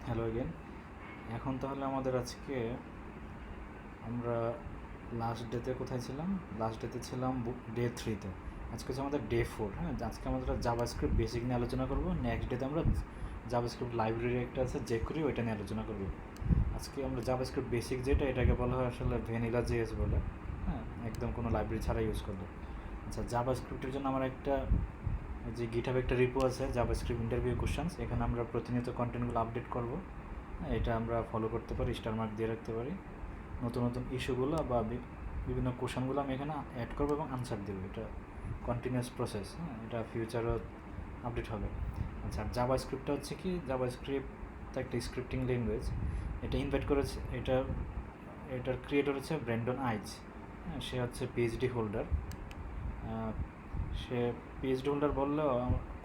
Hello again. এখন তাহলে আমাদের আজকে আমরা লাস্ট ডেতে কোথায় ছিলাম? লাস্ট ডেতে ছিলাম ডে 3-তে। আজকে হচ্ছে আমাদের ডে 4। হ্যাঁ, আজকে আমরা জাভাস্ক্রিপ্ট বেসিক নিয়ে আলোচনা করবো। নেক্সট ডেতে আমরা জাভাস্ক্রিপ্ট লাইব্রেরি একটা আছে জেকুরি, ওইটা নিয়ে আলোচনা করবো। আজকে আমরা জাভাস্ক্রিপ্ট বেসিক যেটা, এটাকে বলা হয় আসলে ভ্যানিলা জেএস বলে। হ্যাঁ, একদম কোনো লাইব্রেরি ছাড়া ইউজ করবো। আচ্ছা, জাভাস্ক্রিপ্টের জন্য আমার একটা যে গিটহাবে একটা রিপো আছে, জাভাস্ক্রিপ্ট ইন্টারভিউ কোশ্চেন্স। এখানে আমরা প্রতিনিয়ত কন্টেন্টগুলো আপডেট করবো। এটা আমরা ফলো করতে পারি, স্টার মার্ক দিয়ে রাখতে পারি। নতুন নতুন ইস্যুগুলো বা বিভিন্ন কোশ্চেনগুলো আমি এখানে অ্যাড করবো এবং আনসার দেবো। এটা কন্টিনিউয়াস প্রসেস। হ্যাঁ, এটা ফিউচারও আপডেট হবে। আচ্ছা, জাভাস্ক্রিপ্টটা হচ্ছে কি, জাভাস্ক্রিপ্ট একটা স্ক্রিপ্টিং ল্যাঙ্গুয়েজ। এটা ইনভাইট করেছে, এটার ক্রিয়েটর হচ্ছে ব্র্যান্ডন আইচ। হ্যাঁ, সে হচ্ছে পিএইচডি হোল্ডার। সে পিএইচডি হোল্ডার বললেও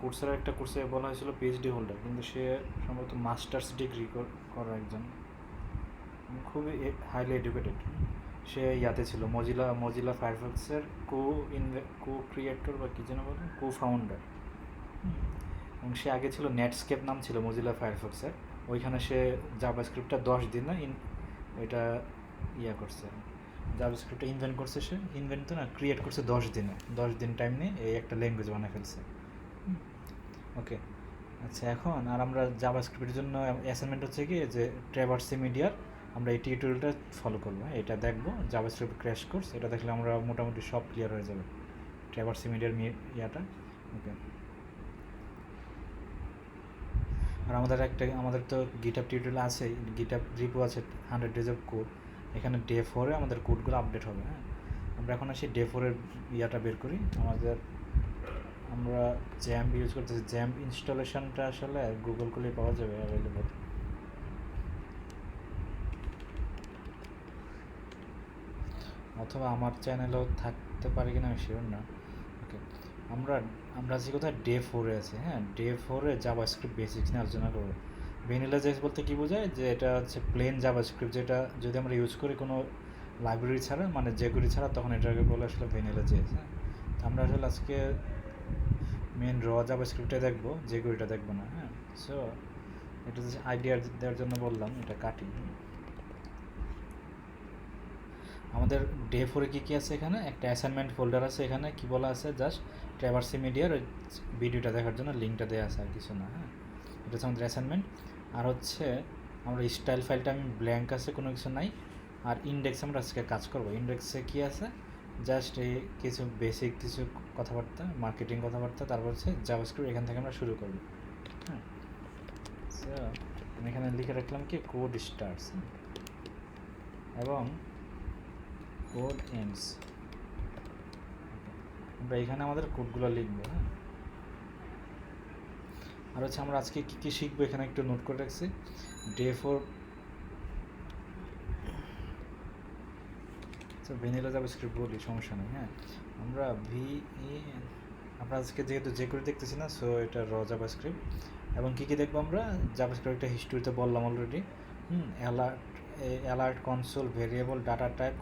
কোর্সের একটা কোর্সে বলা হয়েছিল পিএইচডি হোল্ডার, কিন্তু সে সম্ভবত মাস্টার্স ডিগ্রি করা একজন, খুবই হাইলি এডুকেটেড। সে ইয়াতে ছিল মজিলা ফায়ারফক্সের কো ক্রিয়েটর বা কী যেন বলে, কো ফাউন্ডার। এবং সে আগে ছিল নেটস্কেপ নাম ছিল মজিলা ফায়ারফক্সের। ওইখানে সে জাভাস্ক্রিপ্টটা 10 দিনে এটা করছে। জাভাস্ক্রিপ্টটা ইনভেন্ট করছে, সে ইনভেন্ট তো না, ক্রিয়েট করছে 10 দিনে। 10 দিন টাইম নিয়ে এই একটা ল্যাঙ্গুয়েজ বানিয়ে ফেলছে। ওকে। আচ্ছা, এখন আর আমরা জাভাস্ক্রিপ্টের জন্য অ্যাসাইনমেন্ট হচ্ছে কি, যে ট্র্যাভার্সি মিডিয়ার আমরা এই টিউটোরিয়ালটা ফলো করবো। এটা দেখবো জাভাস্ক্রিপ্ট ক্র্যাশ কোর্স। এটা দেখলে আমরা মোটামুটি সব ক্লিয়ার হয়ে যাবে ট্র্যাভার্সি মিডিয়ার ইয়াটা। ওকে। আর আমাদের তো গিটহাব টিউটোরিয়াল আছে, গিটহাব রিপো আছে 100 days of কোড। এখানে ডে 4-এ আমাদের কোডগুলো আপডেট হবে। হ্যাঁ, আমরা এখন আসি ডে 4-এর ইয়াটা বের করি। আমরা জ্যাম্প ইউজ করতেছি। জ্যাম্প ইনস্টলেশনটা আসলে গুগল করলে পাওয়া যাবে, অ্যাভেলেবল। অথবা আমার চ্যানেলেও থাকতে পারে কিনা আমি শিওর না। ওকে, আমরা আছি কোথায়, ডে 4-এ আছে। হ্যাঁ, ডে 4-এ জাভাস্ক্রিপ্ট বেসিক্স নিয়ে আলোচনা করবো। ভ্যানিলা জেএস বলতে কী বোঝায়, যে এটা হচ্ছে প্লেন জাভাস্ক্রিপ্ট, যেটা যদি আমরা ইউজ করি কোনো লাইব্রেরি ছাড়া, মানে জেকুরি ছাড়া, তখন এটাকে বলে আসলে ভ্যানিলা জেএস। হ্যাঁ, তো আমরা আসলে আজকে মেন জাভাস্ক্রিপ্টটা দেখবো, জেকুরিটা দেখবো না। হ্যাঁ, সো এটা হচ্ছে আইডিয়া দেওয়ার জন্য বললাম, এটা কাটি। আমাদের ডে 4-এ কী কী আছে, এখানে একটা অ্যাসাইনমেন্ট ফোল্ডার আছে। এখানে কি বলা আছে, জাস্ট ট্র্যাভার্সি মিডিয়ার ভিডিওটা দেখার জন্য লিঙ্কটা দেওয়া আছে, আর কিছু না। হ্যাঁ, এটা হচ্ছে আমাদের অ্যাসাইনমেন্ট। আর হচ্ছে আমরা স্টাইল ফাইলটা আমি ব্ল্যাঙ্ক আছে, কোনো কিছু নাই। আর ইন্ডেক্স আমরা আজকে কাজ করবো। ইন্ডেক্সে কী আছে, জাস্ট এই কিছু বেসিক কিছু কথাবার্তা, মার্কেটিং কথাবার্তা, তারপর হচ্ছে জাভাস্ক্রিপ্ট। এখান থেকে আমরা শুরু করবো। হ্যাঁ, সো আমি এখানে লিখে রাখলাম কি, কোড স্টার্টস এবং কোড এন্ডস। আমরা এখানে আমাদের কোডগুলো লিখবো। হ্যাঁ, আর হচ্ছে আমরা আজকে কী কী শিখবো এখানে একটু নোট করে রাখছি। ডে 4 ভ্যানিলা জাভাস্ক্রিপ্ট বলি, সমস্যা নেই। হ্যাঁ, আমরা আমরা আজকে যেহেতু যে করে দেখতেছি না, সো এটা জাভাস্ক্রিপ্ট। এবং কী কী দেখবো আমরা, জাভাস্ক্রিপ্টের হিস্ট্রিতে বললাম already. Alert console, variable, data type,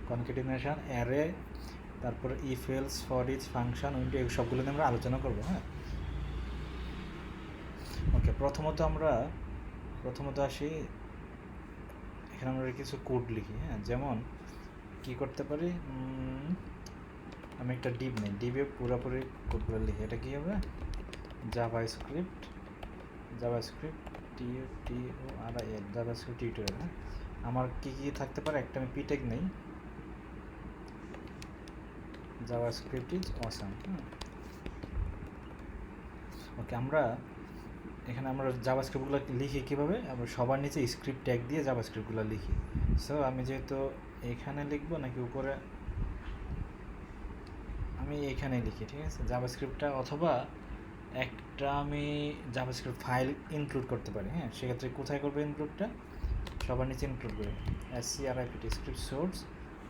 concatenation, array, তারপরে if else, for each, function, window, এই সবগুলো নিয়ে আমরা আলোচনা করবো। হ্যাঁ, ওকে। প্রথমত আসি, এখানে আমরা কিছু কোড লিখি। হ্যাঁ, যেমন কী করতে পারি, আমি একটা ডিভ নেই, ডিভে পুরোপুরি কোডগুলো লিখি। এটা কী হবে, জাভাস্ক্রিপ্ট TUTORIAL, জাভাস্ক্রিপ্ট টিউটোরিয়াল। হ্যাঁ, আমার কী কী থাকতে পারে, একটা আমি পিটেক নেই, জাভাস্ক্রিপ্ট ইজ অসাম। হ্যাঁ, ওকে। এখানে আমরা জাভাস্ক্রিপ্টগুলো লিখি কীভাবে, আমরা সবার নিচে স্ক্রিপ্ট ট্যাগ দিয়ে জাভাস্ক্রিপ্টগুলো লিখি। সো আমি যেহেতু এখানে লিখবো নাকি উপরে, আমি এইখানে লিখি, ঠিক আছে, জাভাস্ক্রিপ্টটা। অথবা একটা আমি জাভাস্ক্রিপ্ট ফাইল ইনক্লুড করতে পারি। হ্যাঁ, সেক্ষেত্রে কোথায় করবো ইনক্লুডটা, সবার নিচে ইনক্লুড করি, SCRIPT, স্ক্রিপ্ট সোর্স,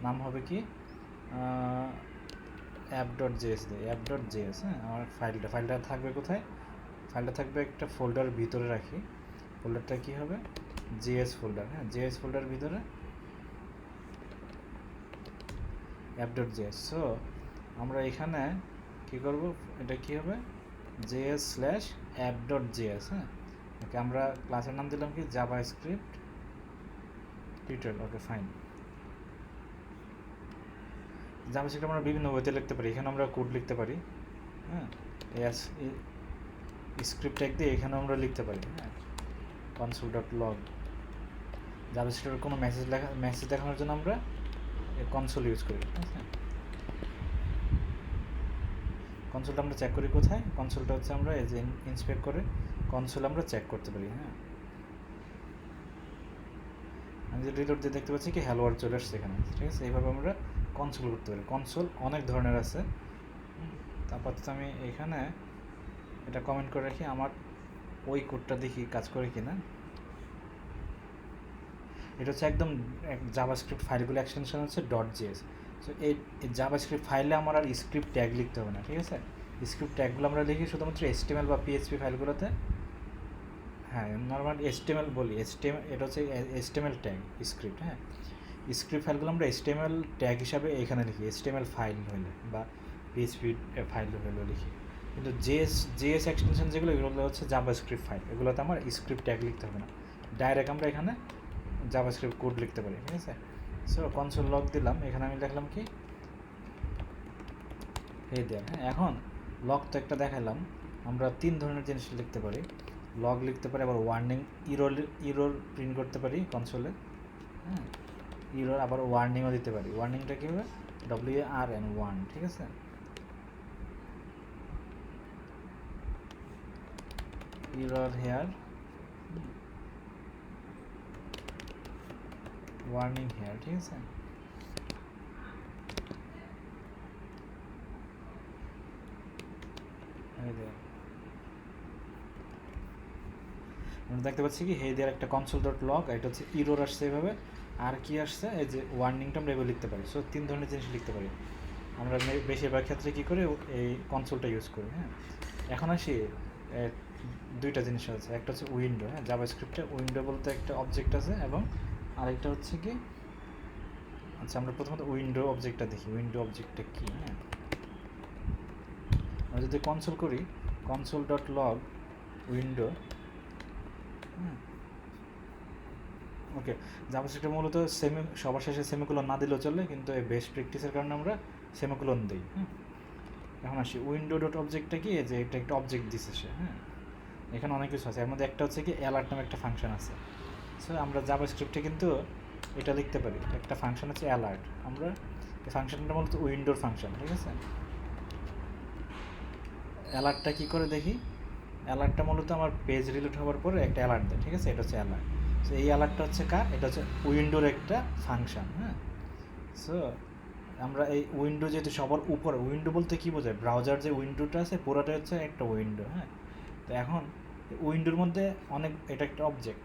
নাম হবে কি, app.js দিয়ে, app.js। হ্যাঁ, আমার ফাইলটা থাকবে কোথায়, ফাইলটা থাকবে একটা ফোল্ডার ভিতরে রাখি। ফোল্ডারটা কী হবে, জেএস ফোল্ডার। হ্যাঁ, জেএস ফোল্ডার ভিতরে app.js। সো আমরা এখানে কী করব, এটা কী হবে, js/app.js। হ্যাঁ, ওকে, আমরা ক্লাসের নাম দিলাম কি JavaScript tutorial. Okay fine. JavaScript আমরা বিভিন্ন ওয়েতে লিখতে পারি। এখানে আমরা কোড লিখতে পারি, হ্যাঁ, স্ক্রিপ্ট ট্যাগ দিয়ে এখানে আমরা লিখতে পারি, হ্যাঁ, console.log। জাভাস্ক্রিপ্টের কোনো মেসেজ দেখানোর জন্য আমরা কনসোল ইউজ করি, ঠিক আছে। কনসোলটা আমরা চেক করি কোথায়? কনসোলটা হচ্ছে আমরা এই যে ইন্সপেক্ট করে কনসোল আমরা চেক করতে পারি, হ্যাঁ। আমি যে রিলোড দিয়ে দেখতে পাচ্ছি কি হ্যালো ওয়ার্ল্ড চলে আসছে এখানে, ঠিক আছে। এইভাবে আমরা কনসোল করতে পারি। কনসোল অনেক ধরনের আছে, তারপর তো আমি এখানে এটা কমেন্ট করে রাখি, আমার ওই কোডটা দেখি কাজ করে কিনা। এটা হচ্ছে একদম জাভাস্ক্রিপ্ট ফাইলগুলো এক্সটেনশন হচ্ছে .js। সো এই জাভাস্ক্রিপ্ট ফাইলে আমার আর স্ক্রিপ্ট ট্যাগ লিখতে হবে না, ঠিক আছে। স্ক্রিপ্ট ট্যাগগুলো আমরা লিখি শুধুমাত্র HTML বা PHP ফাইলগুলোতে, হ্যাঁ, নর্মাল HTML বলি। এটা হচ্ছে HTML ট্যাগ স্ক্রিপ্ট, হ্যাঁ। স্ক্রিপ্ট ফাইলগুলো আমরা HTML ট্যাগ হিসাবে এখানে লিখি, HTML ফাইল হইলে বা PHP ফাইল হইলে লিখি। কিন্তু জেএস এক্সটেনশন যেগুলো, এগুলো হচ্ছে জাভাস্ক্রিপ্ট ফাইল, এগুলোতে আমার স্ক্রিপ্ট ট্যাগ লিখতে হবে না, ডাইরেক্ট আমরা এখানে জাভাস্ক্রিপ্ট কোড লিখতে পারি, ঠিক আছে। সো কনসোল লগ দিলাম, এখানে আমি লিখলাম কি এই দেয়, হ্যাঁ। এখন লগ তো একটা দেখালাম, আমরা 3 ধরনের জিনিস লিখতে পারি। লগ লিখতে পারি, আবার ওয়ার্নিং ইরোর প্রিন্ট করতে পারি কনসোলে, হ্যাঁ। ইরোর আবার ওয়ার্নিংও দিতে পারি। ওয়ার্নিংটা কী হবে? WARN, ঠিক আছে। ইরর হেয়ার, ওয়ার্নিং হেয়ার, ঠিক আছে। আমরা দেখতে পাচ্ছি কি হে দেয়ার একটা console.log, এটা হচ্ছে ইরোর আসছে এভাবে, আর কি আসছে এই যে ওয়ার্নিংটা আমরা এভাবে লিখতে পারি। সো 3 ধরনের জিনিস লিখতে পারি আমরা। বেশিরভাগ ক্ষেত্রে কী করি, এই কনসোলটা ইউজ করি, হ্যাঁ। এখন আসি 2টা জিনিস আছে, একটা হচ্ছে উইন্ডো, হ্যাঁ। জাভাস্ক্রিপ্টে উইন্ডো বলতে একটা অবজেক্ট আছে, এবং আরেকটা হচ্ছে কি, আচ্ছা আমরা প্রথমত উইন্ডো অবজেক্টটা দেখি। উইন্ডো অবজেক্টটা কি, হ্যাঁ। আমরা যদি কনসোল করি console.log উইন্ডো, হ্যাঁ। ওকে, জাভাস্ক্রিপ্টে মূলত সবার শেষে সেমিকোলন না দিলেও চলে, কিন্তু এই বেস্ট প্র্যাকটিসের কারণে আমরা সেমিকোলন দিই, হ্যাঁ। এখন আসি উইন্ডো ডট অবজেক্টটা কি, যে এটা একটা অবজেক্ট দিছে সে, হ্যাঁ। এখানে অনেক কিছু আছে, এর মধ্যে একটা হচ্ছে কি অ্যালার্ট নামে একটা ফাংশন আছে। সো আমরা জাভাস্ক্রিপ্টে কিন্তু এটা লিখতে পারি, একটা ফাংশন আছে অ্যালার্ট। আমরা এই ফাংশনটা মূলত উইন্ডোর ফাংশন, ঠিক আছে। অ্যালার্টটা কী করে দেখি? অ্যালার্টটা মূলত আমার পেজ রিলোড হওয়ার পরে একটা অ্যালার্ট দেয়, ঠিক আছে। এটা হচ্ছে অ্যালার্ট। সো এই অ্যালার্টটা হচ্ছে কার? এটা হচ্ছে উইন্ডোর একটা ফাংশন, হ্যাঁ। সো আমরা এই উইন্ডো যেহেতু সবার উপরে, উইন্ডো বলতে কী বোঝায়? ব্রাউজার যে উইন্ডোটা আছে পুরোটা হচ্ছে একটা উইন্ডো, হ্যাঁ। তো এখন উইন্ডোর মধ্যে এটা একটা অবজেক্ট,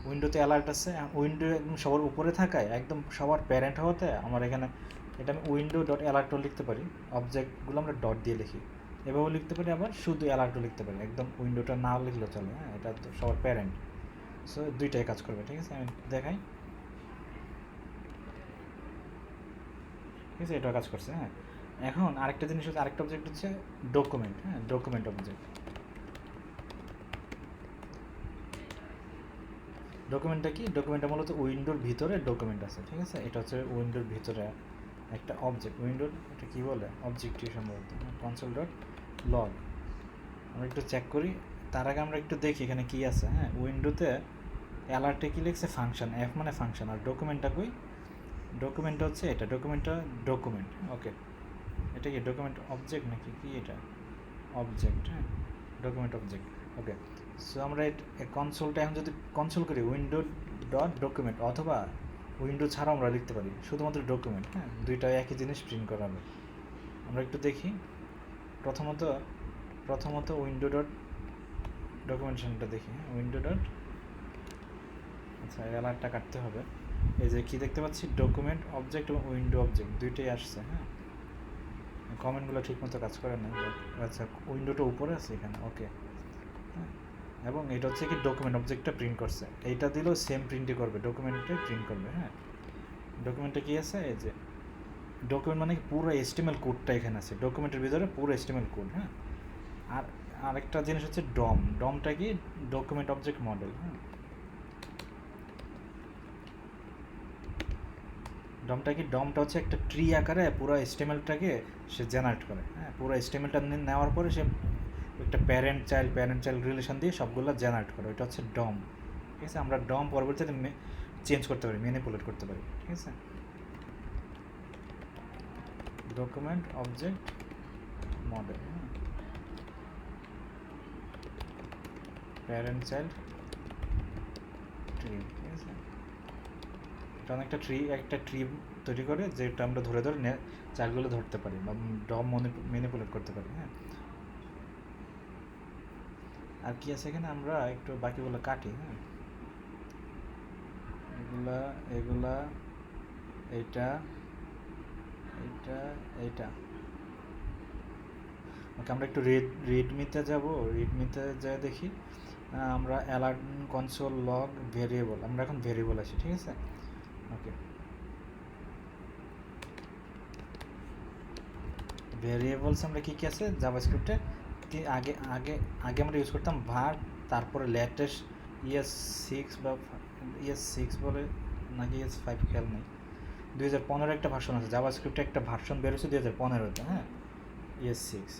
উইন্ডোতে অ্যালার্ট আছে, উইন্ডো একদম সবার উপরে থাকায়, একদম সবার প্যারেন্ট হওয়াতে আমার এখানে এটা আমি উইন্ডো ডট অ্যালার্টও লিখতে পারি। অবজেক্টগুলো আমরা ডট দিয়ে লিখি, এভাবেও লিখতে পারি, আবার শুধু অ্যালার্টও লিখতে পারি, একদম উইন্ডোটা না লিখলেও চলে, হ্যাঁ। এটা তো সবার প্যারেন্ট। সো দুইটাই কাজ করবে, ঠিক আছে। আমি দেখাই, ঠিক আছে, এটাও কাজ করছে, হ্যাঁ। এখন আরেকটা জিনিস হচ্ছে, আরেকটা অবজেক্ট হচ্ছে ডকুমেন্ট, হ্যাঁ। ডকুমেন্ট অবজেক্ট, ডকুমেন্টটা কি? ডকুমেন্টটা মূলত উইন্ডোর ভিতরে ডকুমেন্ট আছে, ঠিক আছে। এটা হচ্ছে উইন্ডোর ভিতরে একটা অবজেক্ট। উইন্ডোর এটা কী বলে? অবজেক্টই সম্ভবত। console.log আমরা একটু চেক করি, তার আগে আমরা একটু দেখি এখানে কী আছে, হ্যাঁ। উইন্ডোতে অ্যালার্টে কী লিখছে? ফাংশন, এফ মানে ফাংশন। আর ডকুমেন্টটা কই? ডকুমেন্টটা হচ্ছে এটা, ডকুমেন্টটা ডকুমেন্ট, ওকে। এটা কি ডকুমেন্ট অবজেক্ট নাকি কি? এটা অবজেক্ট, হ্যাঁ, ডকুমেন্ট অবজেক্ট, ওকে। সো আমরা কনসোলটা এখন যদি কনসোল করি উইন্ডো ডট ডকুমেন্ট, অথবা উইন্ডো ছাড়াও আমরা লিখতে পারি শুধুমাত্র ডকুমেন্ট, হ্যাঁ। দুইটা একই জিনিস প্রিন্ট করাবে। আমরা একটু দেখি, প্রথমত উইন্ডো ডট ডকুমেন্টেশনটা দেখি, হ্যাঁ। উইন্ডো ডট, আচ্ছা অ্যালার্টটা কাটতে হবে। এই যে কী দেখতে পাচ্ছি, ডকুমেন্ট অবজেক্ট এবং উইন্ডো অবজেক্ট দুইটাই আসছে, হ্যাঁ। কমেন্টগুলো ঠিকমতো কাজ করে না, আচ্ছা উইন্ডোটা উপরে আছে এখানে, ওকে, হ্যাঁ। এবং এটা হচ্ছে কি ডকুমেন্ট অবজেক্টটা প্রিন্ট করছে, এইটা দিলেও সেম প্রিন্টই করবে, ডকুমেন্টে প্রিন্ট করবে, হ্যাঁ। ডকুমেন্টে কী আছে? এই যে ডকুমেন্ট মানে পুরো HTML কোডটা এখানে আছে, ডকুমেন্টের ভিতরে পুরো HTML কোড, হ্যাঁ। আর আরেকটা জিনিস হচ্ছে ডম। ডমটা কি? Document object model. হ্যাঁ, ডমটা কি? ডমটা হচ্ছে একটা ট্রি আকারে পুরো এস্টিমেলটাকে সে জেনারেট করে। হ্যাঁ, পুরো এস্টিমেলটা নেওয়ার পরে সে একটা প্যারেন্ট চাইল্ড রিলেশন দিয়ে সবগুলো জেনারেট করে, ওইটা হচ্ছে ডম। ঠিক আছে, আমরা ডম পরবর্তীতে চেঞ্জ করতে পারি, ম্যানিপুলেট করতে পারি। ঠিক আছে, document object model, parent child tree. ঠিক আছে, এটা অনেকটা একটা ট্রি তৈরি করে, যেটা আমরা ধরে ধরে চাইল্ডগুলো ধরতে পারি বা ডম ম্যানিপুলেট করতে পারি। হ্যাঁ, আর কি আছে এখানে, আমরা একটু বাকিগুলো কাটি। হ্যাঁ, এগুলা এগুলা এইটা এইটা এইটা ওকে, আমরা একটু রিডমিতে যাব। রিডমিতে যাই দেখি, আমরা অ্যালার্ট কনসোল লগ ভেরিয়েবল, আমরা এখন ভেরিয়েবল আসি। ঠিক আছে, ওকে, ভেরিয়েবলস আমরা কী কী আছে জাভাস্ক্রিপ্টে, কি আগে আগে আগে আমরা ইউজ করতাম ভার, তারপরে লেটেস্ট ES6 বা ES6 বলে নাকি ES5 খেয়াল নেই, 2015 একটা ভার্সন আছে জাভাস্ক্রিপ্টে, একটা ভার্সন বেরোচ্ছে 2015-তে। হ্যাঁ, ES6।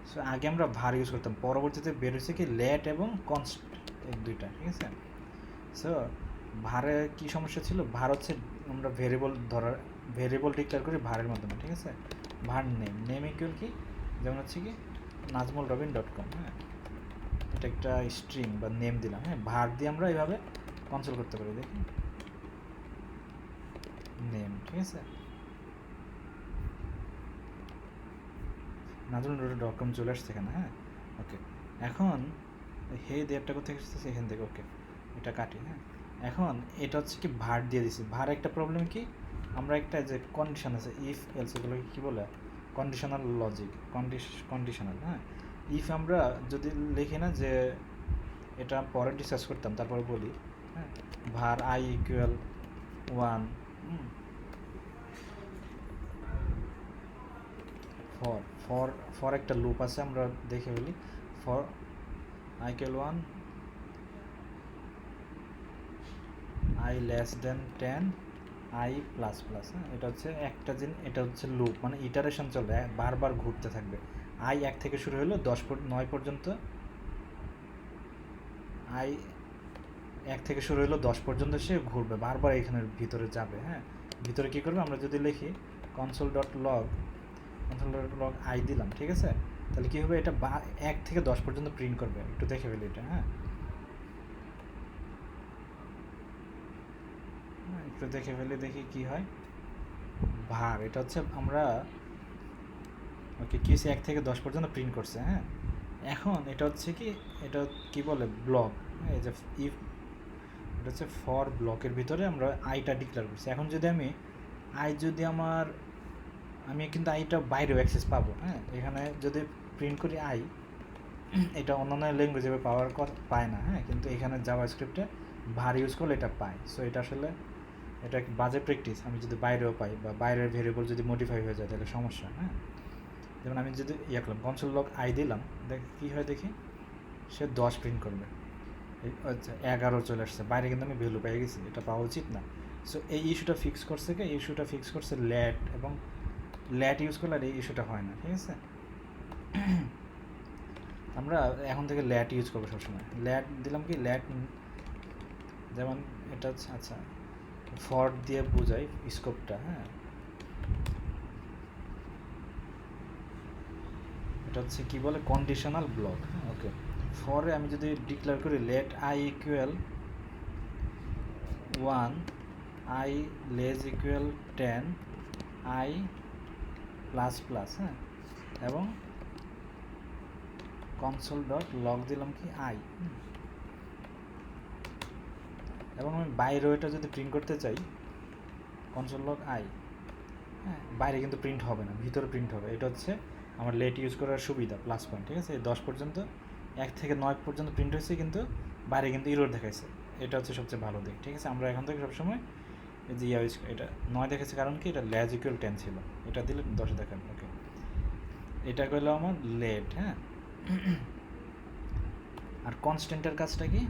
সো আগে আমরা ভার ইউজ করতাম, পরবর্তীতে বেরোচ্ছে কি লেট এবং কনস্ট, এই দুইটা। ঠিক আছে, সো ভারে কী সমস্যা ছিল, ভার হচ্ছে আমরা ভেরিয়েবল ডিক্লেয়ার করি ভারের মাধ্যমে। ঠিক আছে, ভার নেম ইকুয়াল কি, যেমন হচ্ছে কি najmulrobin.com। হ্যাঁ, এটা একটা স্ট্রিং বা নেম দিলাম। হ্যাঁ, ভার দিয়ে আমরা এইভাবে কনসোল করতে পারি। দেখি নেম। ঠিক আছে, najmulrobin.com চলে আসছে এখানে। হ্যাঁ, ওকে, এখন হে দিয়ে একটা কোথায় এসেছে এখান থেকে। ওকে, এটা কাটি। হ্যাঁ, এখন এটা হচ্ছে কি ভার দিয়ে দিছি। ভার একটা প্রবলেম কি, আমরা একটা যে কন্ডিশন আছে ইফ এলস, এগুলোকে কী বলে, কন্ডিশনাল লজিক, কন্ডিশনাল। হ্যাঁ, ইফ আমরা যদি লিখি না যে এটা পরে ডিসকাস করতাম, তারপরে বলি। হ্যাঁ, ভার I equal 1, for for for একটা লুপ আছে, আমরা দেখে ফেলি। For I equal 1, i less than 10, i plus plus. হ্যাঁ, এটা হচ্ছে একটা এটা হচ্ছে লুপ, মানে ইটারেশন চলবে, বারবার ঘুরতে থাকবে। আই 1 থেকে শুরু হলো 9 পর্যন্ত, আই 1 থেকে শুরু হলো 10 পর্যন্ত সে ঘুরবে, বারবার এখানের ভিতরে যাবে। হ্যাঁ, ভিতরে কী করবে, আমরা যদি লিখি console.log আই দিলাম। ঠিক আছে, তাহলে কী হবে, এটা 1 থেকে 10 পর্যন্ত প্রিন্ট করবে। একটু দেখে ফেলি এটা। হ্যাঁ, একটু দেখে ফেলে দেখি কি হয়। ভার এটা হচ্ছে আমরা ওকে কি 1 থেকে 10 পর্যন্ত প্রিন্ট করছে। হ্যাঁ, এখন এটা হচ্ছে কি, এটা কি বলে ব্লক। এই যে ইফ, এটা হচ্ছে ফর ব্লকের ভিতরে আমরা আইটা ডিক্লেয়ার করছি। এখন যদি আমি আমি কিন্তু আইটা বাইরেও অ্যাক্সেস পাবো। হ্যাঁ, এখানে যদি প্রিন্ট করি আই, এটা অন্যান্য ল্যাঙ্গুয়েজে পায় না। হ্যাঁ, কিন্তু এখানে জাভাস্ক্রিপ্টে ভার ইউজ করলে এটা পায়। সো এটা আসলে এটা বাজে প্র্যাকটিস। আমি যদি বাইরেও পাই বা বাইরের ভেরিয়েবল যদি মডিফাই হয়ে যায় তাহলে সমস্যা। হ্যাঁ, যেমন আমি যদি করলাম console.log আই দিলাম, দেখ কী হয় দেখি, সে 10 প্রিন্ট করবে। আচ্ছা, 11 চলে আসছে, বাইরে কিন্তু আমি ভ্যালু পেয়ে গেছি, এটা পাওয়া উচিত না। সো এই ইস্যুটা ফিক্স করছে ল্যাট, এবং ল্যাট ইউজ করলে আর এই ইস্যুটা হয় না। ঠিক আছে, আমরা এখন থেকে ল্যাট ইউজ করবো সবসময়। ল্যাট দিলাম কি, ল্যাট যেমন এটা হচ্ছে, আচ্ছা ফর দিয়ে বোঝাই স্কোপটা। হ্যাঁ, এটা হচ্ছে কি বলে কন্ডিশনাল ব্লক। হ্যাঁ, ওকে, ফরে আমি যদি ডিক্লেয়ার করি let i equal 1, i less equal 10, i plus plus. হ্যাঁ, এবং console.log দিলাম কি আই, এবং আমি বাইরেও এটা যদি প্রিন্ট করতে চাই console.log আই, হ্যাঁ, বাইরে কিন্তু প্রিন্ট হবে না, ভিতরে প্রিন্ট হবে। এটা হচ্ছে আমার লেট ইউজ করার সুবিধা, প্লাস পয়েন্ট। ঠিক আছে, 10 পর্যন্ত, 1 থেকে 9 পর্যন্ত প্রিন্ট হয়েছে, কিন্তু বাইরে কিন্তু ইরর দেখাইছে। এটা হচ্ছে সবচেয়ে ভালো দিক। ঠিক আছে, আমরা এখন থেকে সবসময় এই যে এটা 9 দেখাচ্ছে, কারণ কি এটা লেস ইকুয়াল 10 ছিল, এটা দিলে 10 দেখাবে। ওকে, এটা করলো আমার লেট। হ্যাঁ, আর কনস্ট্যান্টের কাজটা কি?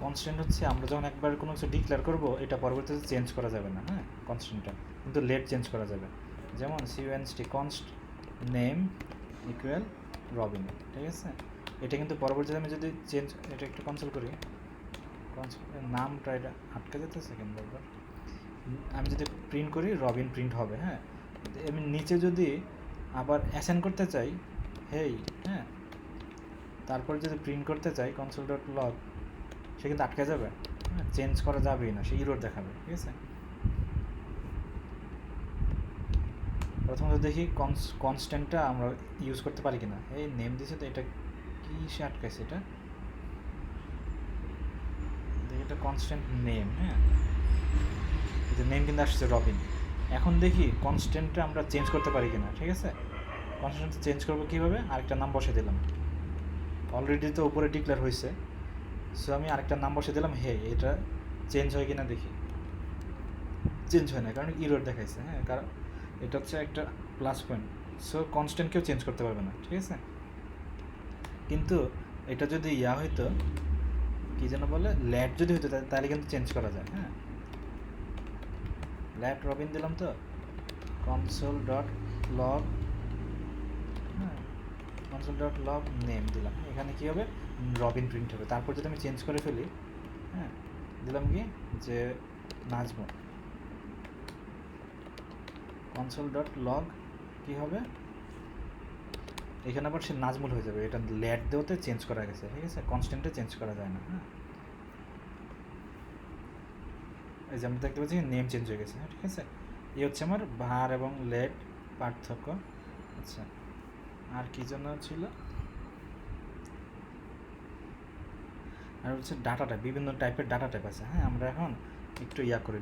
কনস্ট্যান্ট হচ্ছে আমরা যখন একবার কোনো কিছু ডিক্লেয়ার করবো, এটা পরবর্তীতে চেঞ্জ করা যাবে না, হ্যাঁ কনস্ট্যান্টটা, কিন্তু লেট চেঞ্জ করা যাবে। যেমন সিউএনটি কনস্ট নেম ইকুয়াল রবিন, ঠিক আছে? এটা কিন্তু পরবর্তীতে আমি যদি চেঞ্জ, এটা একটু কনসোল করি, নামটা এটা আটকে যেতে সেকেন্ড বারবার, আমি যদি প্রিন্ট করি রবিন প্রিন্ট হবে, হ্যাঁ। আমি নিচে যদি আবার অ্যাসাইন করতে চাই হেই, হ্যাঁ, তারপর যদি প্রিন্ট করতে চাই কনসোল ডট লগ, সে কিন্তু আটকে যাবে, হ্যাঁ, চেঞ্জ করা যাবেই না, সে ইরর দেখাবে, ঠিক আছে? প্রথমত দেখি কনস্ট্যান্টটা আমরা ইউজ করতে পারি কিনা। এই নেম দিয়েছে তো, এটা কি সে আটকাইছে, এটা দেখি, এটা কনস্ট্যান্ট নেম, হ্যাঁ, যে নেম কিন্তু আসছে রবিন। এখন দেখি কনস্ট্যান্টটা আমরা চেঞ্জ করতে পারি কিনা, ঠিক আছে? কনস্ট্যান্ট চেঞ্জ করবো কীভাবে? আরেকটা নাম বসে দিলাম, অলরেডি তো উপরে ডিক্লেয়ার হয়েছে, সো আমি আরেকটা নাম বসে দিলাম হে, এটা চেঞ্জ হয় কিনা দেখি। চেঞ্জ হয় না, কারণ ইরর দেখাইছে, হ্যাঁ, কারণ এটা হচ্ছে একটা প্লাস পয়েন্ট, সো কনস্ট্যান্ট কেউ চেঞ্জ করতে পারবে না, ঠিক আছে? কিন্তু এটা যদি ইয়া হইতো, কী যেন বলে, ল্যাট যদি হইতো, তাহলে কিন্তু চেঞ্জ করা যায়, হ্যাঁ। ল্যাট রবিন দিলাম তো, কনসোল ডট লগ, হ্যাঁ, কনসোল ডট লগ নেম দিলাম, এখানে কী হবে, রবিন প্রিন্ট হবে। তারপর যদি আমি চেঞ্জ করে ফেলি, হ্যাঁ, দিলাম কি যে নাজমুল, কনসোল ডট লগ কী হবে, এখানে আবার সে নাজমুল হয়ে যাবে, এটা ল্যাট দেওয়াতে চেঞ্জ করা গেছে, ঠিক আছে? কনস্ট্যান্টে চেঞ্জ করা যায় না, হ্যাঁ। এই যে আমরা দেখতে পাচ্ছি নেম চেঞ্জ হয়ে গেছে, হ্যাঁ, ঠিক আছে? এই হচ্ছে আমার ভার এবং লেট পার্থক্য। আচ্ছা, আর কী জন্য ছিল, আর হচ্ছে ডাটা টাইপ, বিভিন্ন টাইপের ডাটা টাইপ আছে, হ্যাঁ। আমরা এখন একটু ইয়া করি,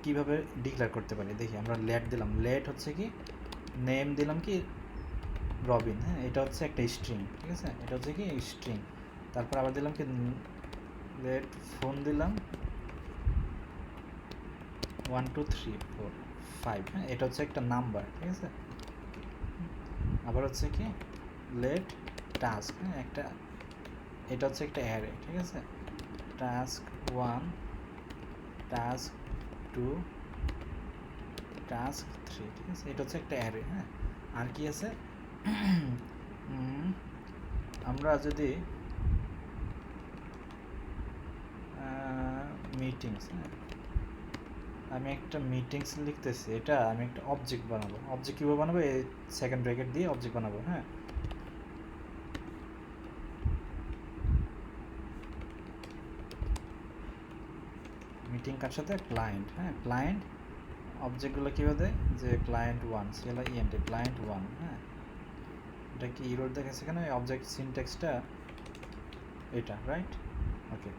কীভাবে ডিক্লেয়ার করতে পারি দেখি। আমরা লেট দিলাম, লেট হচ্ছে কি, নেম দিলাম কি রবিন, হ্যাঁ, এটা হচ্ছে একটা স্ট্রিং, ঠিক আছে? এটা হচ্ছে কি স্ট্রিং। তারপর আবার দিলাম কি লেট ফোন দিলাম 1 2 3 4 5, হ্যাঁ, এটা হচ্ছে একটা নাম্বার, ঠিক আছে? আবার হচ্ছে কি লেট টাস্ক, হ্যাঁ, একটা, এটা হচ্ছে একটা অ্যারে, ঠিক আছে? টাস্ক 1, টাস্ক 2, টাস্ক 3, ঠিক আছে? এটা হচ্ছে একটা অ্যারে, হ্যাঁ। আর কি আছে, আমরা যদি মিটিংস, হ্যাঁ, আমি একটা মিটিংস লিখতেছি, এটা আমি একটা অবজেক্ট বানাবো। অবজেক্ট কীভাবে বানাবো, এই সেকেন্ড ব্র্যাকেট দিয়ে অবজেক্ট বানাবো, হ্যাঁ। মিটিং কার সাথে, ক্লায়েন্ট, হ্যাঁ, ক্লায়েন্ট। অবজেক্টগুলো কীভাবে দেয়, যে ক্লায়েন্ট 1 CLIENT, ক্লায়েন্ট 1, হ্যাঁ। এটা কি ইরর দেখাচ্ছে এখানে, অবজেক্ট সিনট্যাক্সটা এটা, রাইট? ওকে,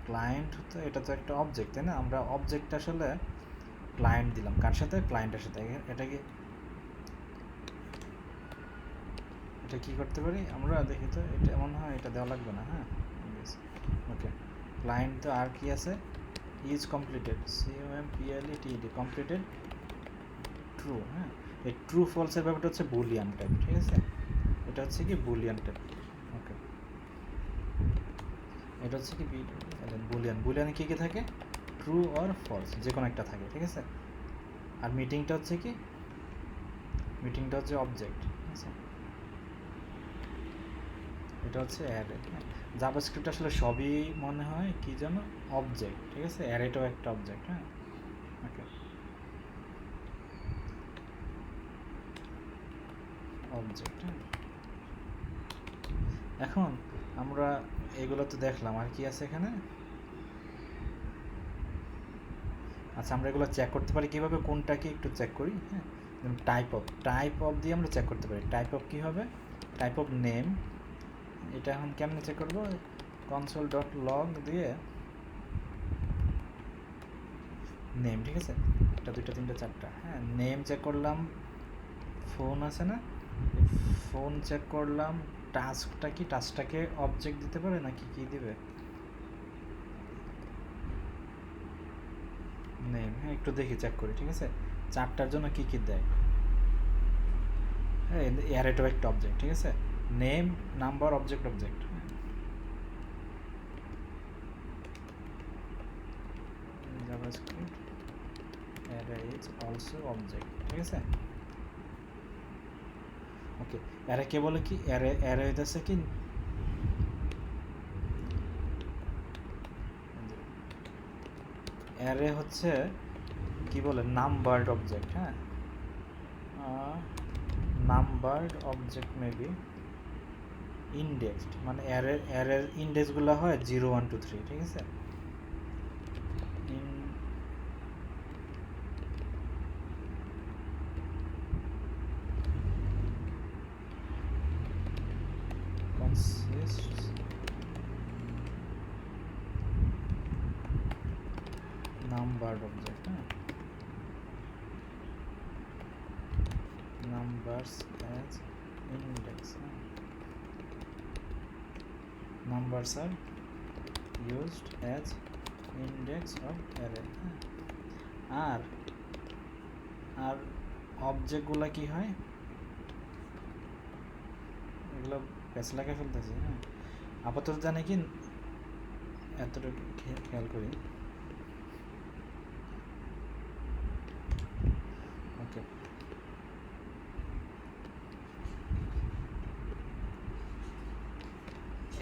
ক্লায়েন্ট তো, এটা তো একটা অবজেক্ট, তাই না? আমরা অবজেক্ট আসলে ক্লায়েন্ট দিলাম কার সাথে, ক্লায়েন্টের সাথে। এটা কি, এটা কী করতে পারি আমরা দেখি তো, এটা এমন হয়, এটা দেওয়া লাগবে না, হ্যাঁ। ওকে, ক্লায়েন্ট তো, আর কি আছে, is completed, COMPLETED, completed true, হ্যাঁ। এই ট্রু ফলসের ব্যাপারটা হচ্ছে বুলিয়ান টাইপ, ঠিক আছে? এটা হচ্ছে কি বুলিয়ান টাইপ, ওকে। এটা হচ্ছে কি বুলিয়ান, বুলিয়ানে কী কী থাকে, ট্রু অর ফলস, যে কোনো একটা থাকে, ঠিক আছে? আর মিটিংটা হচ্ছে কি, মিটিংটা হচ্ছে অবজেক্ট, ঠিক আছে? এটা হচ্ছে অ্যারে, হ্যাঁ। জাভাস্ক্রিপ্ট আসলে সবই মনে হয় কি যেন অবজেক্ট, ঠিক আছে? অ্যারেটাও একটা অবজেক্ট, হ্যাঁ, ওকে, অবজেক্ট, হ্যাঁ। এখন আমরা এগুলো তো দেখলাম, আর কি আছে এখানে? আচ্ছা, আমরা এগুলো চেক করতে পারি কীভাবে, কোনটা কি একটু চেক করি, হ্যাঁ। টাইপ অফ দিয়ে আমরা চেক করতে পারি। টাইপ অফ কী হবে, টাইপ অফ নেম, এটা এখন কেমনে চেক করবো, কনসোল ডট লগ দিয়ে নেম, ঠিক আছে? একটা, দুইটা, তিনটা, চারটা, হ্যাঁ। নেম চেক করলাম, ফোন আছে না, ফোন চেক করলাম, টাস্কটা কি, টাস্কটাকে অবজেক্ট দিতে পারে নাকি কি দিবে? নেম, হ্যাঁ একটু দেখি, চেক করি, ঠিক আছে। 4টার জন্য কি কি দেয়? হ্যাঁ, অ্যারেটাও একটা অবজেক্ট, ঠিক আছে। Name, number, object, object. JavaScript array is also object, ঠিক আছে। ওকে, অ্যারে কে বলে কি? অ্যারে অ্যারে হইতেছে কি, অ্যারে হচ্ছে কি বলে, নাম্বারড অবজেক্ট। হ্যাঁ, নাম্বারড অবজেক্ট মেবি ইন্ডেক্সড, মানে অ্যারের ইন্ডেক্সগুলো হয় 0 1 2 3, ঠিক আছে। consists numbered object, হ্যাঁ, numbers as index, হ্যাঁ, numbers are used as index of array, হ্যাঁ। আর আর অবজেক্টগুলো কি হয়, এগুলো প্যাচ লাগিয়ে ফেলতেছি। হ্যাঁ, আপাতত জানি কি, এতটুকু খেয়াল করি। ওকে,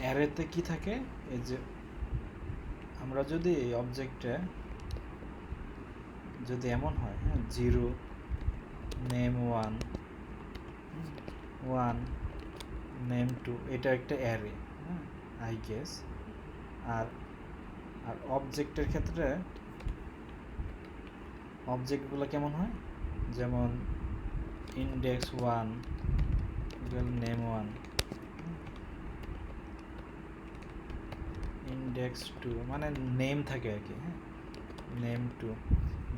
অ্যারেতে কি থাকে, এই যে আমরা যদি অবজেক্টে যদি এমন হয়, হ্যাঁ, 0 নেম 1 1 নেম 2, এটা একটা অ্যারে, হ্যাঁ, আই গেস। আর আর অবজেক্টের ক্ষেত্রে অবজেক্টগুলো কেমন হয়, যেমন ইন্ডেক্স 1 নেম 1, ইন্ডেক্স 2 মানে নেম থাকে আর কি, হ্যাঁ, নেম 2।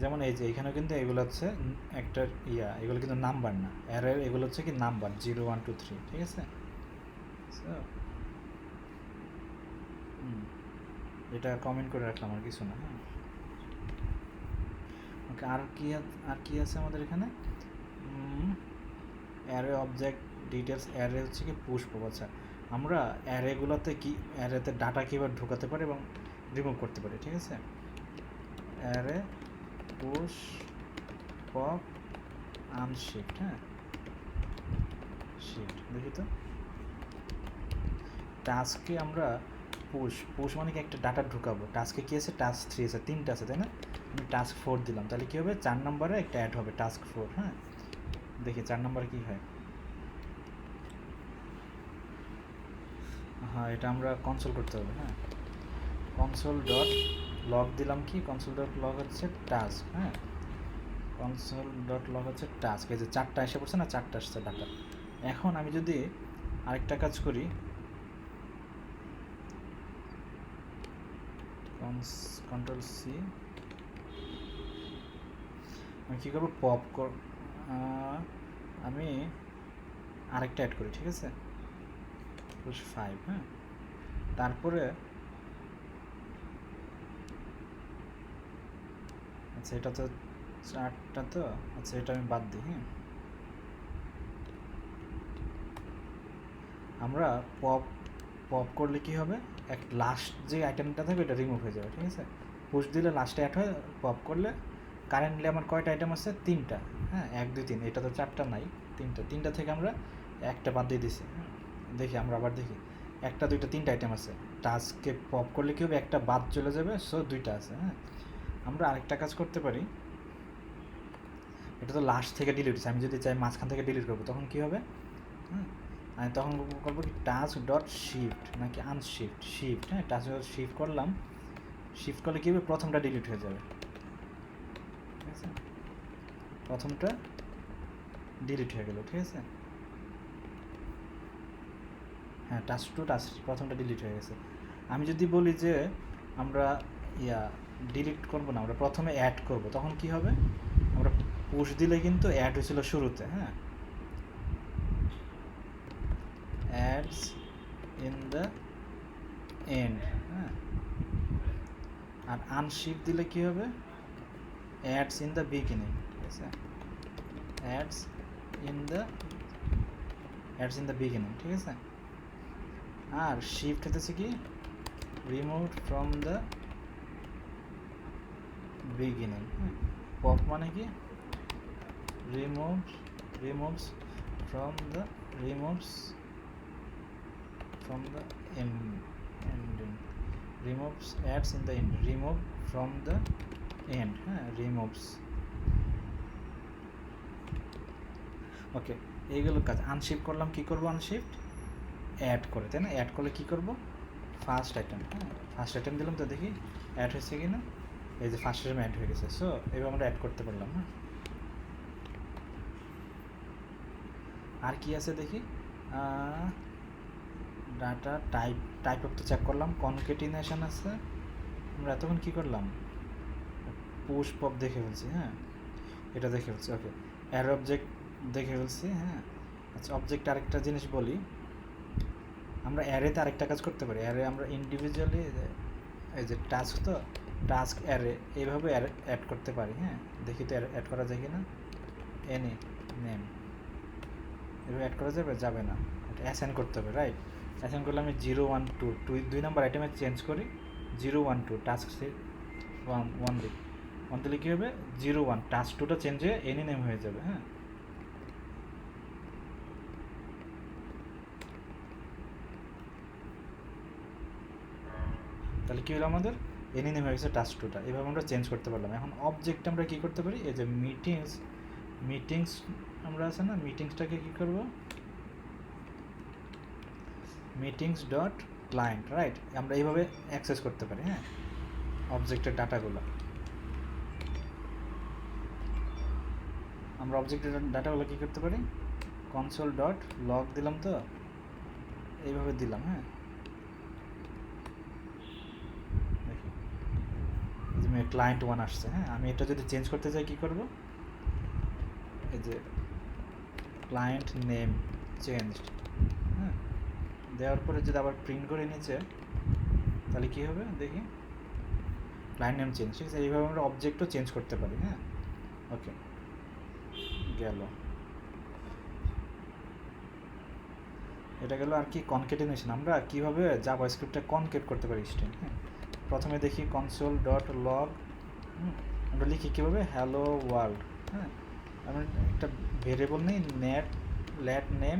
যেমন এই যে এখানেও কিন্তু এগুলো হচ্ছে একটা এগুলো কিন্তু নাম্বার না, অ্যারের এগুলো হচ্ছে কি নাম্বার 0 1 2 3, ঠিক আছে। এটা কমেন্ট করে রাখলাম, আর কিছু না। হ্যাঁ, ওকে, আর কি আছে আমাদের এখানে? অ্যারে অবজেক্ট ডিটেলস, অ্যারে হচ্ছে কি পুশ পপ। আচ্ছা, আমরা অ্যারেগুলোতে কি, অ্যারেতে ডাটা কীভাবে ঢোকাতে পারি এবং রিমুভ করতে পারি, ঠিক আছে। অ্যারে পুশ পপ আনশিফট, হ্যাঁ, শিফট, দেখি তো। টাস্কে আমরা পুশ মানে কি, একটা ডাটা ঢুকাবো। টাস্কে কি আছে, টাস্ক 3 আছে, 3টা আছে, তাই না। আমি টাস্ক 4 দিলাম, তাহলে কী হবে, 4 নম্বরে একটা অ্যাড হবে টাস্ক 4। হ্যাঁ, দেখি 4 নম্বরে কী হয়। হ্যাঁ, এটা আমরা কনসোল করতে হবে। হ্যাঁ, কনসোল ডট লগ দিলাম, কি কনসোল ডট লগ হচ্ছে টাস্ক। হ্যাঁ, কনসোল ডট লগ হচ্ছে টাস্ক। এই যে 4টা এসে পড়ছে না, 4টা আসছে ডাটা। এখন আমি যদি আরেকটা কাজ করি, কন্ট্রোল সি, আমি কী করবো, আমি আরেকটা অ্যাড করি, ঠিক আছে, পুশ 5। হ্যাঁ, তারপরে আচ্ছা, এটা তো 4টা তো, আচ্ছা এটা আমি বাদ দিই। হ্যাঁ, আমরা পপ পপ করলে কি হবে, এক লাস্ট যে আইটেমটা থাকবে এটা রিমুভ হয়ে যাবে, ঠিক আছে। পুশ দিলে লাস্টে অ্যাড হয়, পপ করলে কারেন্টলি আমার কয়টা আইটেম আছে, 3টা। হ্যাঁ, 1 2 3, এটা তো 4টা নাই, 3টা থেকে আমরা একটা বাদ দিয়ে দিছি। হ্যাঁ, দেখি আমরা আবার দেখি, 1 2 3টা আইটেম আছে। টাস্কে পপ করলে কী হবে, একটা বাদ চলে যাবে, সো 2টা আছে। হ্যাঁ, আমরা আরেকটা কাজ করতে পারি, এটা তো লাস্ট থেকে ডিলিট হচ্ছে, আমি যদি চাই মাঝখান থেকে ডিলিট করবো, তখন কী হবে, হ্যাঁ, আমি তখন করবো কি, টাস্ক ডট শিফট নাকি আনশিফট, শিফট। হ্যাঁ, টাস্ক ডট শিফট করলাম, শিফট করলে কী হবে, প্রথমটা ডিলিট হয়ে যাবে, ঠিক আছে, প্রথমটা ডিলিট হয়ে গেল, ঠিক আছে। হ্যাঁ, টাস্ক টু টাস্ক, প্রথমটা ডিলিট হয়ে গেছে। আমি যদি বলি যে আমরা ডিলিট করবো না, আমরা প্রথমে অ্যাড করব, তখন কি হবে, আমরা পুশ দিলে কিন্তু অ্যাড হয়েছিল শুরুতে। হ্যাঁ, অ্যাডস ইন দ্য এন্ড, হ্যাঁ। আর আনশিফট দিলে কি হবে, অ্যাডস ইন দ্য বিগিনিং, ঠিক আছে, অ্যাডস ইন দ্য বিগিনিং, ঠিক আছে। আর শিফট হতেছে কি, remove from the beginning, pop মানে কি, removes from the ending, removes adds in the end, remove from the end, হ্যাঁ, removes। ওকে, এইগুলো কাজ। আনশিফট করলাম, কি করব, আনশিফট অ্যাড করে, তাই না, অ্যাড করলে কি করব, ফার্স্ট আইটেম, হ্যাঁ, ফার্স্ট আইটেম দিলাম তো দেখি অ্যাড হয়েছে কি না, এই যে ফার্স্ট আইটেম অ্যাড হয়ে গেছে। সো এবার আমরা অ্যাড করতে পারলাম, হ্যাঁ। আর কি আছে দেখি, ডাটা টাইপ অফ তো চেক করলাম, কনকেটিনেশন আছে, আমরা এতক্ষণ কী করলাম, পুশ পপ দেখে ফেলছি, হ্যাঁ, এটা দেখে ফেলছি। ওকে, অ্যারে অবজেক্ট দেখে ফেলছি, হ্যাঁ। আচ্ছা, অবজেক্ট আরেকটা জিনিস বলি, আমরা অ্যারেতে আরেকটা কাজ করতে পারি। অ্যারে আমরা ইন্ডিভিজুয়ালি, এই যে টাস্ক, তো টাস্ক অ্যারে এইভাবে অ্যাড করতে পারি, হ্যাঁ। দেখি তো অ্যাড করা যায় কি না, এনি নেম এভাবে অ্যাড করা যাবে না, এটা অ্যাসাইন করতে হবে, রাইট। অ্যাসাইন করলে আমি 0 1 2 2 নাম্বার আইটেমে চেঞ্জ করি, 0 1 2 টাস্ক 1 দিই, 1 দিলে কী হবে, 0 1 টাস্ক 2টা চেঞ্জ হয়ে এনি নেম হয়ে যাবে, হ্যাঁ। তাহলে কী হলো, আমাদের এনি নেম হয়ে গেছে টাস্ক 2টা, এভাবে আমরা চেঞ্জ করতে পারলাম। এখন অবজেক্ট আমরা কী করতে পারি, এই যে মিটিংস আমরা আছে না, মিটিংসটাকে কী করব, মিটিংস ডট ক্লায়েন্ট, রাইট, আমরা এইভাবে অ্যাক্সেস করতে পারি, হ্যাঁ, অবজেক্টের ডাটাগুলো। আমরা অবজেক্টের ডাটাগুলো কী করতে পারি, কনসোল ডট লগ দিলাম, তো এইভাবে দিলাম, হ্যাঁ। দেখি যে ক্লায়েন্ট 1 আসছে, হ্যাঁ। আমি এটা যদি চেঞ্জ করতে চাই কী করব, এই যে ক্লায়েন্ট নেম চেঞ্জড, হ্যাঁ, দেওয়ার পরে যদি আবার প্রিন্ট করে নিচে, তাহলে কী হবে দেখি, ক্লায়েন্ট নেম চেঞ্জ, ঠিক আছে। এইভাবে আমরা অবজেক্টও চেঞ্জ করতে পারি, হ্যাঁ। ওকে, গেল, এটা গেল। আর কি, কনকেটিনেশন, আমরা কীভাবে জাভাস্ক্রিপ্টে কনকেট করতে পারি স্ট্রিং, হ্যাঁ। প্রথমে দেখি কনসোল ডট লগ, আমরা লিখি কীভাবে, হ্যালো ওয়ার্ল্ড, হ্যাঁ। আমরা একটা ভেরিয়েবল নেই, লেট নেম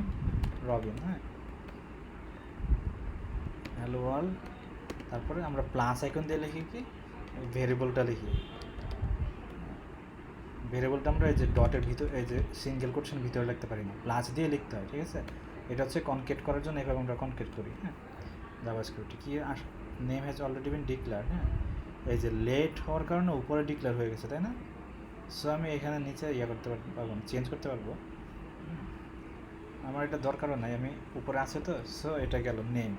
রবিন, হ্যাঁ, হ্যালো ওয়ার্ল্ড, তারপরে আমরা প্লাস আইকন দিয়ে লিখি কি, ভেরিয়েবলটা লিখি, ভেরিয়েবলটা আমরা এই যে ডটের ভিতর, এই যে সিঙ্গেল কোটেশন ভিতরে লিখতে পারি না, প্লাস দিয়ে লিখতে হয়, ঠিক আছে। এটা হচ্ছে কনকেট করার জন্য, এভাবে আমরা কনকেট করি, হ্যাঁ, জাভাস্ক্রিপ্টে। কি, name has already been declare, হ্যাঁ, এই যে লেট হওয়ার কারণে উপরে ডিক্লেয়ার হয়ে গেছে, তাই না। সো আমি এখানে নিচে করতে পারবো না, চেঞ্জ করতে পারবো, আমার এটা দরকারও নাই, আমি উপরে আছে তো। সো এটা গেল নেম,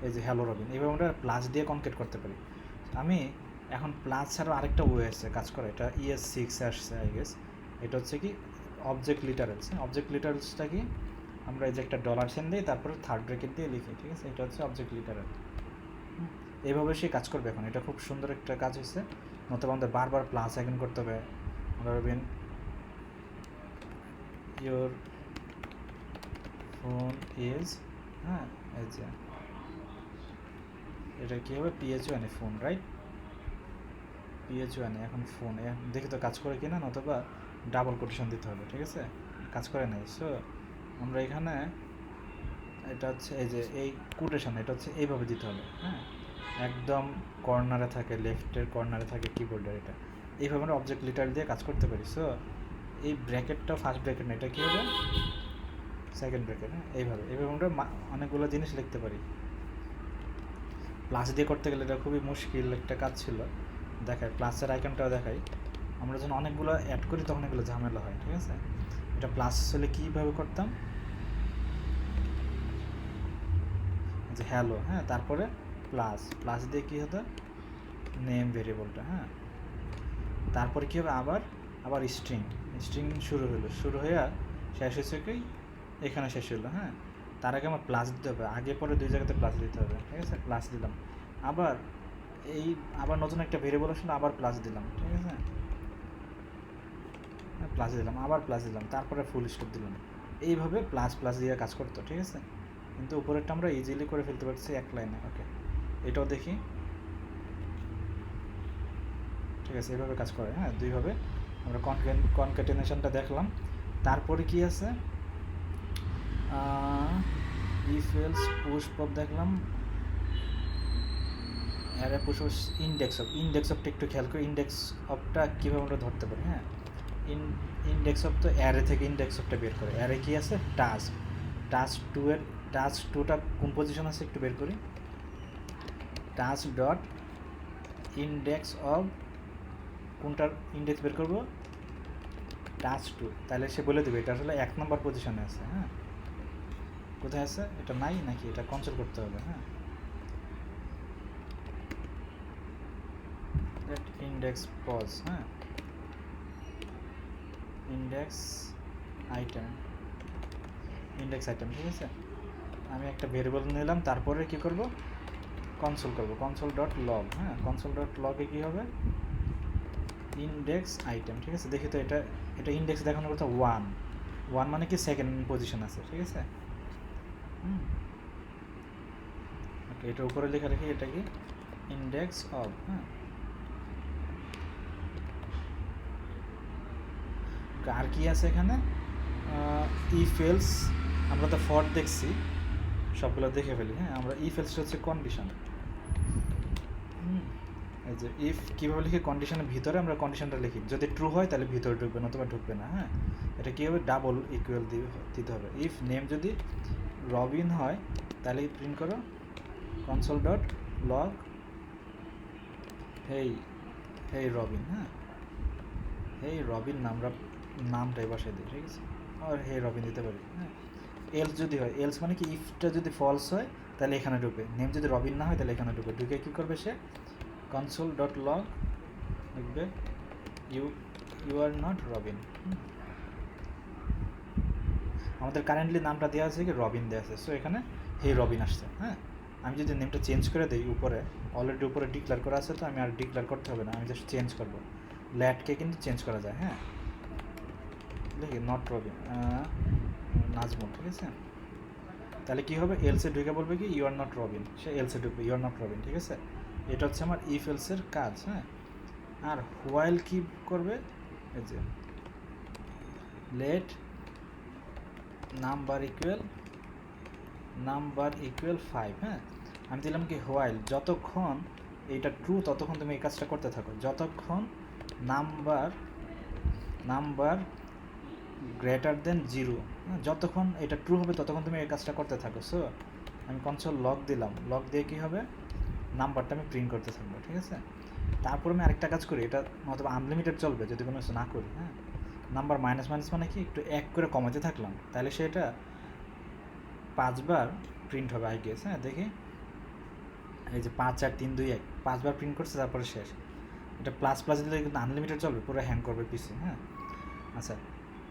এই যে হ্যালো রবিন, এভাবে আমরা প্লাস দিয়ে কনকেট করতে পারি। আমি এখন প্লাস ছাড়াও আরেকটা ওয়ে আছে কাজ করে, এটা ES6 আসছে আই গেস। এটা হচ্ছে কি, অবজেক্ট লিটারেলস, হ্যাঁ। অবজেক্ট লিটারেলসটা কি, আমরা এই যে একটা $সাইন দিই, তারপরে থার্ড ব্র্যাকেট দিয়ে লিখি, ঠিক আছে। এটা হচ্ছে অবজেক্ট লিটারেল, এইভাবে সে কাজ করবে। এখন এটা খুব সুন্দর একটা কাজ হয়েছে, নতুবা আমাদের বারবার প্লাস আইকন করতে হবে। আমরা রবিন ইয়োর ফোন ইজ, হ্যাঁ, এই যে এটা কী হবে, PH1 ফোন, রাইট, PH1 এখন ফোন, দেখি তো কাজ করে কিনা, নতুবা ডাবল কোটেশন দিতে হবে, ঠিক আছে, কাজ করে নাই। সো আমরা এখানে এটা হচ্ছে এই যে এই কোটেশন, এটা হচ্ছে এইভাবে দিতে হবে, হ্যাঁ, একদম কর্নারে থাকে, লেফটের কর্নারে থাকে কিবোর্ডের, এটা এইভাবে আমরা অবজেক্ট লিটার দিয়ে কাজ করতে পারি। সো এই ব্র্যাকেটটা ফার্স্ট ব্র্যাকেট না, এটা কী হবে, সেকেন্ড ব্র্যাকেট, হ্যাঁ। এইভাবে আমরা অনেকগুলো জিনিস লিখতে পারি। প্লাস দিয়ে করতে গেলে এটা খুবই মুশকিল একটা কাজ ছিল, দেখায় প্লাসের আইকনটাও দেখাই। আমরা যখন অনেকগুলো অ্যাড করি তখন এগুলো ঝামেলা হয়, ঠিক আছে। এটা প্লাস হলে কীভাবে করতাম, যে হ্যালো, হ্যাঁ, তারপরে প্লাস দিয়ে কী হতো, নেম ভেরিয়েবলটা, হ্যাঁ, তারপরে কী হবে, আবার স্ট্রিং শুরু হয়ে শেষ হয়েছে কি এখানে শেষ হলো। হ্যাঁ, তার আগে আমার প্লাস দিতে হবে, আগে পরে দুই জায়গাতে প্লাস দিতে হবে। ঠিক আছে, প্লাস দিলাম। আবার আবার নতুন একটা ভেরিয়েবল আসলে আবার প্লাস দিলাম। ঠিক আছে, প্লাস দিলাম, আবার প্লাস দিলাম, তারপরে ফুল স্টপ দিলাম। এইভাবে প্লাস প্লাস দিয়ে কাজ করতো। ঠিক আছে, কিন্তু উপরেরটা আমরা ইজিলি করে ফেলতে পারছি এক লাইনে। ওকে, এটাও দেখি। ঠিক আছে, এইভাবে কাজ করে। হ্যাঁ, দুইভাবে আমরা কনক্যাটেনেশনটা দেখলাম। তারপরে কি আছে, ইফ এলস পুশ পপ দেখলাম, অ্যারে পুশ ইন্ডেক্স অফটা একটু খেয়াল করে, ইন্ডেক্স অফটা কীভাবে আমরা ধরতে পারি। হ্যাঁ, ইন্ডেক্স অফ তো অ্যারে থেকে ইন্ডেক্স অফটা বের করে। অ্যারে কি আছে, টাস্ক টুটা কোন পজিশন আছে একটু বের করি। টাস্ক ডট ইন্ডেক্স অফ, কোনটার ইন্ডেক্স বের করবো, টাস্ক টু। তাহলে সে বলে দেবে এটা আসলে 1 নম্বর পজিশনে আছে। হ্যাঁ, কোথায় আছে এটা, নাই নাকি, এটা কনসোল করতে হবে। হ্যাঁ, ইন্ডেক্স পজ। হ্যাঁ, ইন্ডেক্স আইটেম। ঠিক আছে, আমি একটা ভেরিয়েবল নিলাম, তারপরে কি করব, কনসোল করব, কনসোল ডট লগ। হ্যাঁ, কনসোল ডট লগে কী হবে, ইন্ডেক্স আইটেম। ঠিক আছে, দেখি তো এটা ইন্ডেক্স দেখানোর কথা 1 মানে কি সেকেন্ড পজিশন আছে। ঠিক আছে, ওকে, এটা উপরে লেখা রাখি, এটা কি ইন্ডেক্স অফ। হ্যাঁ, আর কি আছে এখানে, ইফ এলস, আমরা তো ফর দেখছি, সবগুলো দেখে ফেলি। হ্যাঁ, আমরা ইফ এলস হচ্ছে কন্ডিশন। এই যে ইফ কীভাবে লিখি, কন্ডিশনের ভিতরে আমরা কন্ডিশনটা লিখি, যদি ট্রু হয় তাহলে ভিতরে ঢুকবে, নতুবা ঢুকবে না। হ্যাঁ, এটা কী হবে, ডাবল ইকুয়াল দিতে হবে। ইফ নেম যদি রবিন হয় তাহলে প্রিন্ট করো কনসোল ডট লগ হেই রবিন। হ্যাঁ, হেই রবিন নামটাই বসাই দিই। ঠিক আছে, আর হেই রবিন দিতে পারি। হ্যাঁ, এলস যদি হয়, এলস মানে কি, ইফটা যদি ফলস হয় তাহলে এখানে ঢুকবে, নেম যদি রবিন না হয় তাহলে এখানে ঢুকবে। ঢুকে কী করবে সে, কনসোল ডট লগ লিখবে ইউ আর নট রবিন। আমাদের কারেন্টলি নামটা দেওয়া আছে কি, রবিন দেওয়া আছে, সো এখানে হেই রবিন আসছে। হ্যাঁ, আমি যদি নেমটা চেঞ্জ করে দিই, উপরে অলরেডি উপরে ডিক্লেয়ার করা আছে, তো আমি আর ডিক্লেয়ার করতে হবে না, আমি জাস্ট চেঞ্জ করবো। ল্যাটকে কিন্তু চেঞ্জ করা যায়। হ্যাঁ, দেখি নট রবিন, নাজমুল। ঠিক আছে, তাহলে কী হবে, এলসে ঢুকে বলবে কি ইউ আর নট রবিন, সে এলসে ঢুকবে ইউ আর নট রবিন। ঠিক আছে, এটা হচ্ছে আমার ইফ এলসের কাজ। হ্যাঁ, আর হোয়াইল কি করবে, এই যে লেট নাম্বার ইকুয়াল 5। হ্যাঁ, আমি দিলাম কি হোয়াইল, যতক্ষণ এইটা ট্রু ততক্ষণ তুমি এই কাজটা করতে থাকো, যতক্ষণ নাম্বার গ্রেটার দেন 0, যতক্ষণ এটা ট্রু হবে ততক্ষণ তুমি এই কাজটা করতে থাকো। সো আমি কনসোল লগ দিলাম, লগ দিয়ে কী হবে, নাম্বারটা আমি প্রিন্ট করতে থাকবো। ঠিক আছে, তারপর আমি আরেকটা কাজ করি, এটা হয়তো আনলিমিটেড চলবে যদি কোনো কিছু না করি। হ্যাঁ, নাম্বার মাইনাস মানে কি, একটু 1 করে কমাতে থাকলাম, তাহলে সেটা 5 বার প্রিন্ট হবে আই গেস। হ্যাঁ, দেখি, এই যে 5 4 3 2 1 5 বার প্রিন্ট করছে, তারপরে শেষ। এটা প্লাস দিলে কিন্তু আনলিমিটেড চলবে, পুরো হ্যাং করবে পিসি। হ্যাঁ, আচ্ছা,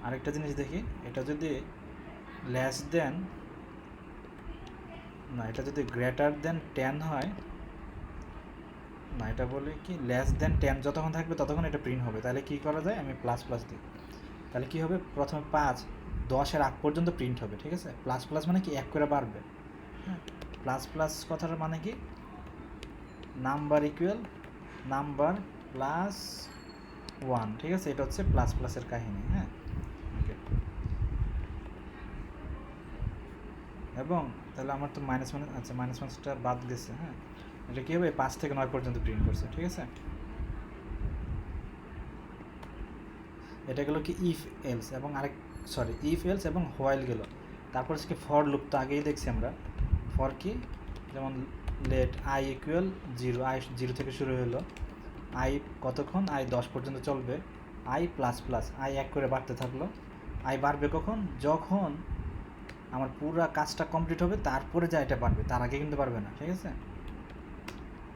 আরেকটা জিনিস দেখি, এটা যদি লেস দেন, না এটা যদি গ্রেটার দেন 10 হয়, না এটা বলে কি লেস দেন 10 যতক্ষণ থাকবে ততক্ষণ এটা প্রিন্ট হবে। তাহলে কী করা যায়, আমি প্লাস দিই, তাহলে কী হবে, প্রথমে 5 10-এর আগ পর্যন্ত প্রিন্ট হবে। ঠিক আছে, প্লাস মানে কি 1 করে বাড়বে। হ্যাঁ, প্লাস কথাটার মানে কি, নাম্বার ইকুয়াল নাম্বার প্লাস 1। ঠিক আছে, এটা হচ্ছে প্লাসের কাহিনী। হ্যাঁ, ওকে, এবং তাহলে আমার তো আচ্ছা মাইনাসটা বাদ গেছে। হ্যাঁ, এটা কী হবে, 5 থেকে 9 পর্যন্ত প্রিন্ট করছে। ঠিক আছে, এটা গেলো কি ইফ এলস, এবং ইফ এলস এবং হোয়াইল গেল। তারপর হচ্ছে ফর লুপ, তো আগেই দেখছি আমরা। ফর কি, যেমন লেট আই ইকুয়াল 0, আই 0 থেকে শুরু হলো, আই কতক্ষণ, আই 10 পর্যন্ত চলবে, আই প্লাস আই 1 করে বাড়তে থাকলো। আই বাড়বে কখন, যখন আমার পুরো কাজটা কমপ্লিট হবে তারপরে যা এটা বাড়বে, তার আগে কিন্তু পারবে না। ঠিক আছে,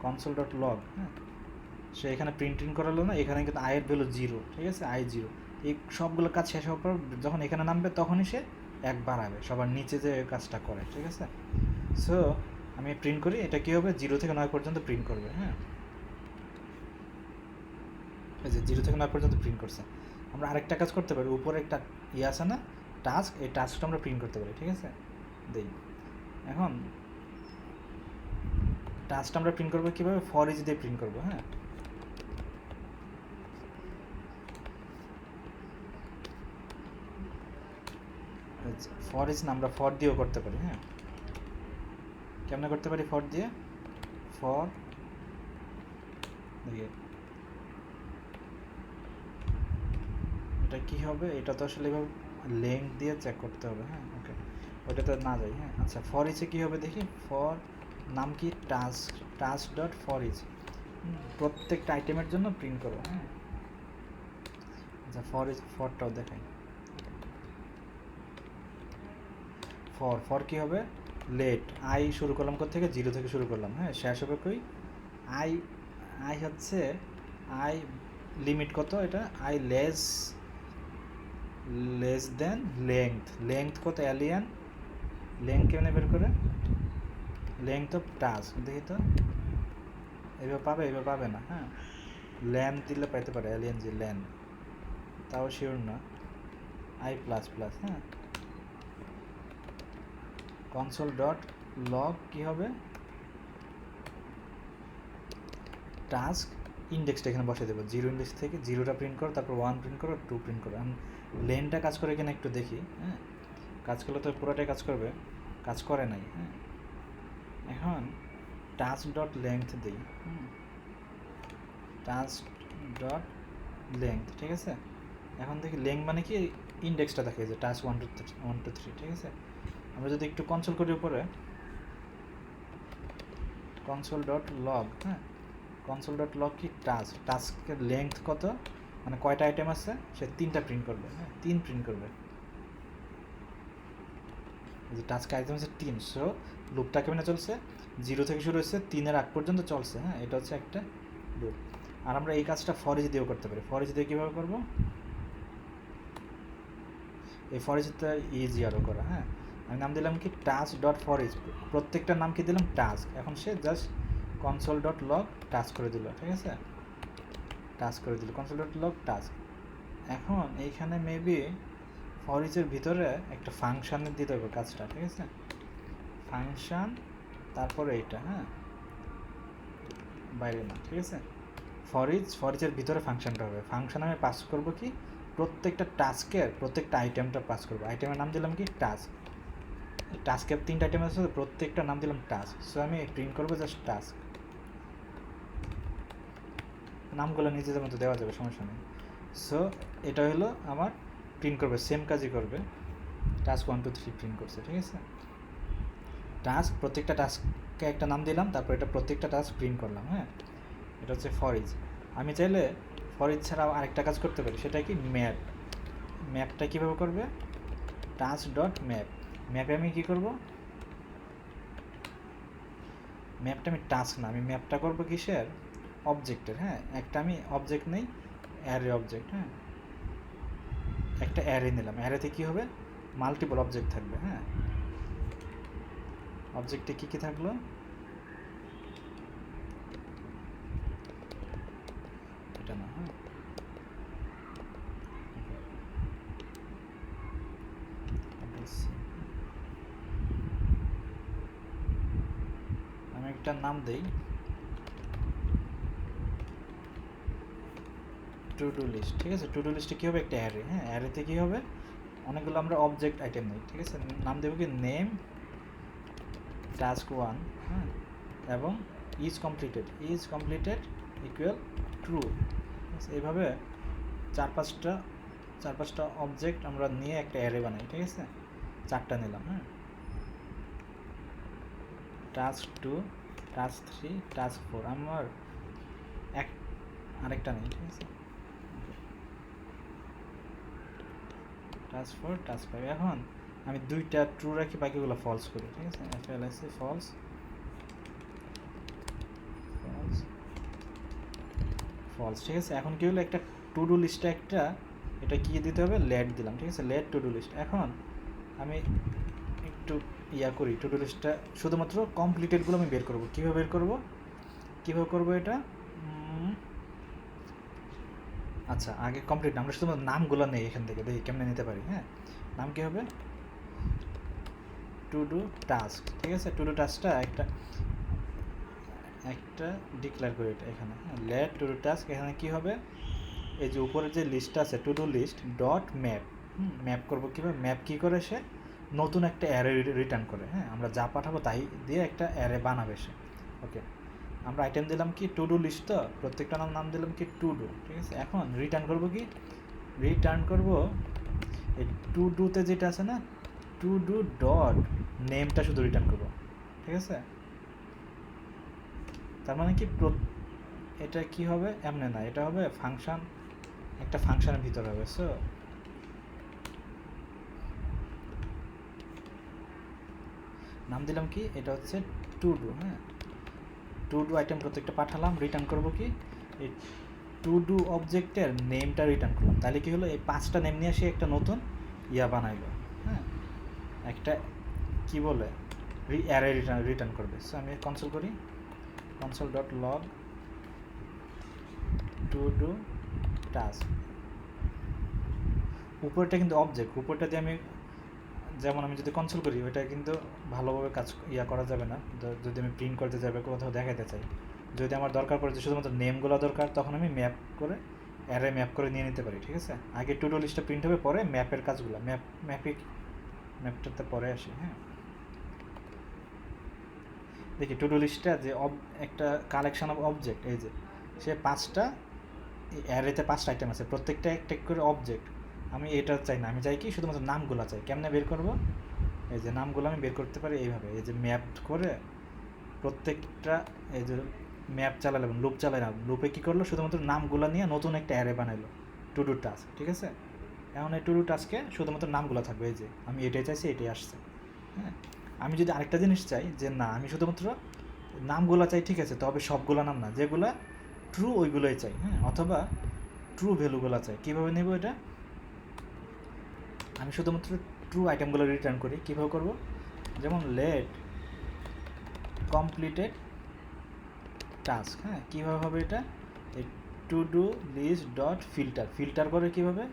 কনসোল ডট লগ। হ্যাঁ, সে এখানে প্রিন্টিং করালো না, এখানে কিন্তু আয়ের ভ্যালু 0। ঠিক আছে, আই 0, এই সবগুলো কাজ শেষ হওয়ার পর যখন এখানে নামবে তখনই সে এক বাড়াবে, সবার নিচে যে কাজটা করে, ঠিক আছে। সো আমি প্রিন্ট করি, এটা কী হবে 0 থেকে 9 পর্যন্ত প্রিন্ট করবে, হ্যাঁ, এই যে 0 থেকে 9 পর্যন্ত প্রিন্ট করছে। আমরা আরেকটা কাজ করতে পারি, উপরে একটা আছে না টাস্ক, এই টাস্কটা আমরা প্রিন্ট করতে পারি, ঠিক আছে। দেই, এখন টাস্কটা আমরা প্রিন্ট করবো কীভাবে, ফর ইচ দিয়ে প্রিন্ট করবো, হ্যাঁ। ফর ইচ না, আমরা ফর দিয়েও করতে পারি, হ্যাঁ। কেমনে করতে পারি ফর দিয়ে, ফর দিয়ে এটা কী হবে, এটা তো আসলে এভাবে লেন্থ দিয়ে চেক করতে হবে, হ্যাঁ। ওকে, ওইটাতে না যাই, হ্যাঁ। আচ্ছা, ফর ইচে কী হবে দেখি, ফর নাম কি, task, task dot for each, প্রত্যেকটা আইটেমের জন্য প্রিন্ট করো, হ্যাঁ। আচ্ছা, ফর ইচ, ফরটাও দেখাই। ফর ফর কী হবে, লেট, আই শুরু করলাম থেকে 0 থেকে শুরু করলাম, হ্যাঁ, শেষ হবে কই, আই, আই হচ্ছে আই লিমিট কত, এটা I less than length, length কত অ্যালিয়ান, লেংথ কেমনে বের করে, লেংথ অফ টাস্ক, দেখি তো এভাবে পাবে, এভাবে পাবে না, হ্যাঁ। ল্যান দিলে পাইতে পারে, অ্যালিয়ান জি ল্যান, তাও শিওর না, আই প্লাস প্লাস, হ্যাঁ। কনসোল ডট লগ কী হবে, টাস্ক ইন্ডেক্সটা এখানে বসে দেবো, 0 ইন্ডেক্স থেকে 0টা প্রিন্ট করো, তারপর 1 প্রিন্ট করো, 2 প্রিন্ট করো। আমি লেনটা কাজ করে কিনা একটু দেখি, হ্যাঁ। কাজ করলে তো পুরোটাই কাজ করবে, কাজ করে নাই, হ্যাঁ। এখন টাস্ক ডট লেংথ দিই, টাস্ক ডট লেংথ, ঠিক আছে। এখন দেখি লেংথ মানে কি, ইন্ডেক্সটা দেখে যে টাস্ক 1 2 3, ঠিক আছে। আমরা যদি একটু কনসোল করি উপরে, কনসোল ডট লগ, হ্যাঁ, কনসোল ডট লগ কি, টাস্ক, টাস্কের লেংথ কত, মানে কয়টা আইটেম আছে, সে 3টা প্রিন্ট করবে, হ্যাঁ, 3 প্রিন্ট করবে, যে টাস্ক আইটেম আছে 3। সো লুপটা কেমন চলছে, 0 থেকে শুরু হচ্ছে 3-এর আগ পর্যন্ত চলছে, হ্যাঁ, এটা হচ্ছে একটা লুপ। আর আমরা এই কাজটা ফর ইচ দিয়েও করতে পারি। ফর ইচ দিয়ে কীভাবে করবো, এই ফর ইচটা ইজি আরও করা, হ্যাঁ। আমি নাম দিলাম কি, টাস্ক ডট ফর ইচ, প্রত্যেকটার নাম কি দিলাম টাস্ক, এখন সে just console dot log task করে দিল, ঠিক আছে, টাস্ক করে দিল, কনসোল ডট লগ টাস্ক। এখন এইখানে মেবি ফর ইচের ভিতরে একটা ফাংশানের দিতে হবে কাজটা, ঠিক আছে, ফাংশান, তারপরে এইটা, হ্যাঁ, বাইরে না, ঠিক আছে। ফর ইচের ভিতরে ফাংশানটা হবে, ফাংশন আমি পাস করবো কি, প্রত্যেকটা টাস্কের প্রত্যেকটা আইটেমটা পাস করবো, আইটেমের নাম দিলাম কি টাস্ক, টাস্কের 3টা আইটেম আছে, প্রত্যেকটা নাম দিলাম টাস্ক। সো আমি প্রিন্ট করবো জাস্ট টাস্ক, নামগুলো নিজেদের মতো দেওয়া যাবে, সমস্যা নেই। সো এটা হলো আমার প্রিন্ট করবে, সেম কাজই করবে, টাস্ক 1 2 3 প্রিন্ট করছে, ঠিক আছে। টাস্ক, প্রত্যেকটা টাস্ককে একটা নাম দিলাম, তারপর এটা প্রত্যেকটা টাস্ক প্রিন্ট করলাম, হ্যাঁ। এটা হচ্ছে ফর ইচ। আমি চাইলে ফর ইচ ছাড়াও আরেকটা কাজ করতে পারি, সেটা কি, ম্যাপ। ম্যাপটা কীভাবে করবে, টাস্ক ডট ম্যাপ, ম্যাপে আমি কী করব, ম্যাপটা আমি টাস্ক না, আমি ম্যাপটা করবো কিসের, অবজেক্টের, হ্যাঁ। একটা আমি অবজেক্ট নেই, অ্যারে অবজেক্ট, হ্যাঁ, একটা অ্যারে নিলাম, অ্যারেতে কী হবে, মাল্টিপল অবজেক্ট থাকবে, হ্যাঁ। অবজেক্টে কী কী থাকলো, এটা না, হ্যাঁ, আমি একটা নাম দেই, টু ডু লিস্ট, ঠিক আছে। টু ডু লিস্টে কী হবে, একটা অ্যারে, হ্যাঁ, অ্যারেতে কী হবে, অনেকগুলো আমরা অবজেক্ট আইটেম নেই, ঠিক আছে। নাম দেবো কি, নেম টাস্ক 1, হ্যাঁ, এবং ইজ কমপ্লিটেড ইকুয়াল ট্রু, এইভাবে 4-5টা অবজেক্ট আমরা নিয়ে একটা অ্যারে বানাই, ঠিক আছে। 4টা নিলাম, হ্যাঁ, টাস্ক 2, টাস্ক 3, টাস্ক 4, আমার আরেকটা নেই, ঠিক আছে, টাস্ক 4, টাস্ক 5। এখন আমি 2টা ট্রু রাখি, বাকিগুলো ফলস করি, ঠিক আছে, FLSE ফলস, ফলস, ঠিক আছে। এখন কী হলো, একটা টু ডু লিস্টে একটা, এটা কী দিতে হবে, লেট দিলাম, ঠিক আছে, লেট টু ডু লিস্ট। এখন আমি একটু করি, টু ডু লিস্টটা শুধুমাত্র কমপ্লিটেডগুলো আমি বের করব। কীভাবে বের করব, কীভাবে করবো এটা? আচ্ছা, আগে কমপ্লিট আমরা শুধুমাত্র নামগুলো নেই এখান থেকে, দেখি কেমনে নিতে পারি। হ্যাঁ, নাম কী হবে? To do task. ঠিক আছে, টু ডু টাস্কটা একটা ডিক্লেয়ার করি এটা এখানে। হ্যাঁ, লেট টু ডু টাস্ক। এখানে কী হবে, এই যে উপরে যে লিস্টটা আছে to do list dot map. Map করবো কীভাবে? ম্যাপ কী করে সে নতুন একটা অ্যারে রিটার্ন করে। হ্যাঁ, আমরা যা পাঠাবো তাই দিয়ে একটা অ্যারে বানাবে সে। ওকে, আমরা আইটেম দিলাম কি টু ডু লিস্ট, তো প্রত্যেকটা নাম দিলাম কি টু ডু। ঠিক আছে, এখন রিটার্ন করবো কি, রিটার্ন করবো এই টু ডুতে যেটা আছে না, টু ডু ডট নেমটা শুধু রিটার্ন করবো। ঠিক আছে, তার মানে কি এটা কি হবে, এমনি না, এটা হবে ফাংশন, একটা ফাংশনের ভিতরে হবে। সো নাম দিলাম কি, এটা হচ্ছে টু ডু। হ্যাঁ, টু ডু আইটেম প্রত্যেকটা পাঠালাম, রিটার্ন করবো কি এই টু ডু অবজেক্টের নেমটা রিটার্ন করলাম। তাহলে কি হলো, এই 5টা নেম নিয়ে সে একটা নতুন বানাইলো। হ্যাঁ, একটা কি বলে অ্যারে রিটার্ন করবে। সো আমি কনসোল করি, console dot log to do task. উপরটা কিন্তু অবজেক্ট, উপরটা দিয়ে আমি যেমন আমি যদি কনসোল করি ওইটা কিন্তু ভালোভাবে কাজ করা যাবে না। যদি আমি প্রিন্ট করতে যাবে, কোথাও দেখাতে চাই, যদি আমার দরকার পড়ে যে শুধুমাত্র নেমগুলো দরকার, তখন আমি ম্যাপ করে অ্যারে ম্যাপ করে নিয়ে নিতে পারি। ঠিক আছে, আগে টু ডু লিস্টটা প্রিন্ট হবে, পরে ম্যাপের কাজগুলো, ম্যাপটাতে পরে আসে। হ্যাঁ, দেখি টু ডু লিস্টটা যে একটা কালেকশন অফ অবজেক্ট, এই যে সে 5টা অ্যারেতে 5টা আইটেম আছে, প্রত্যেকটা একটা করে অবজেক্ট। আমি এটা চাই না, আমি চাই কি শুধুমাত্র নামগুলো চাই। কেমনে বের করব, এই যে নামগুলো আমি বের করতে পারি এইভাবে, এই যে ম্যাপ করে প্রত্যেকটা, এই যে ম্যাপ চালালাম, লুপ চালালাম, লুপে কী করলো, শুধুমাত্র নামগুলো নিয়ে নতুন একটা অ্যারে বানাইলো টু ডু টাস্ক। ঠিক আছে, এখন এই টু ডু টাস্কে শুধুমাত্র নামগুলো থাকবে, এই যে আমি এটাই চাইছি, এটাই আসছে। হ্যাঁ, আমি যদি আরেকটা জিনিস চাই যে না, আমি শুধুমাত্র নামগুলো চাই, ঠিক আছে, তবে সবগুলো নাম না, যেগুলো ট্রু ওইগুলোই চাই। হ্যাঁ, অথবা ট্রু ভ্যালুগুলো চাই। কীভাবে নেব এটা, আমি শুধুমাত্র ট্রু আইটেমগুলো রিটার্ন করি। কীভাবে করব, যেমন লেট কমপ্লিটেড টাস্ক। হ্যাঁ, কীভাবে হবে এটা, এই to do list dot filter. Filter করে কীভাবে,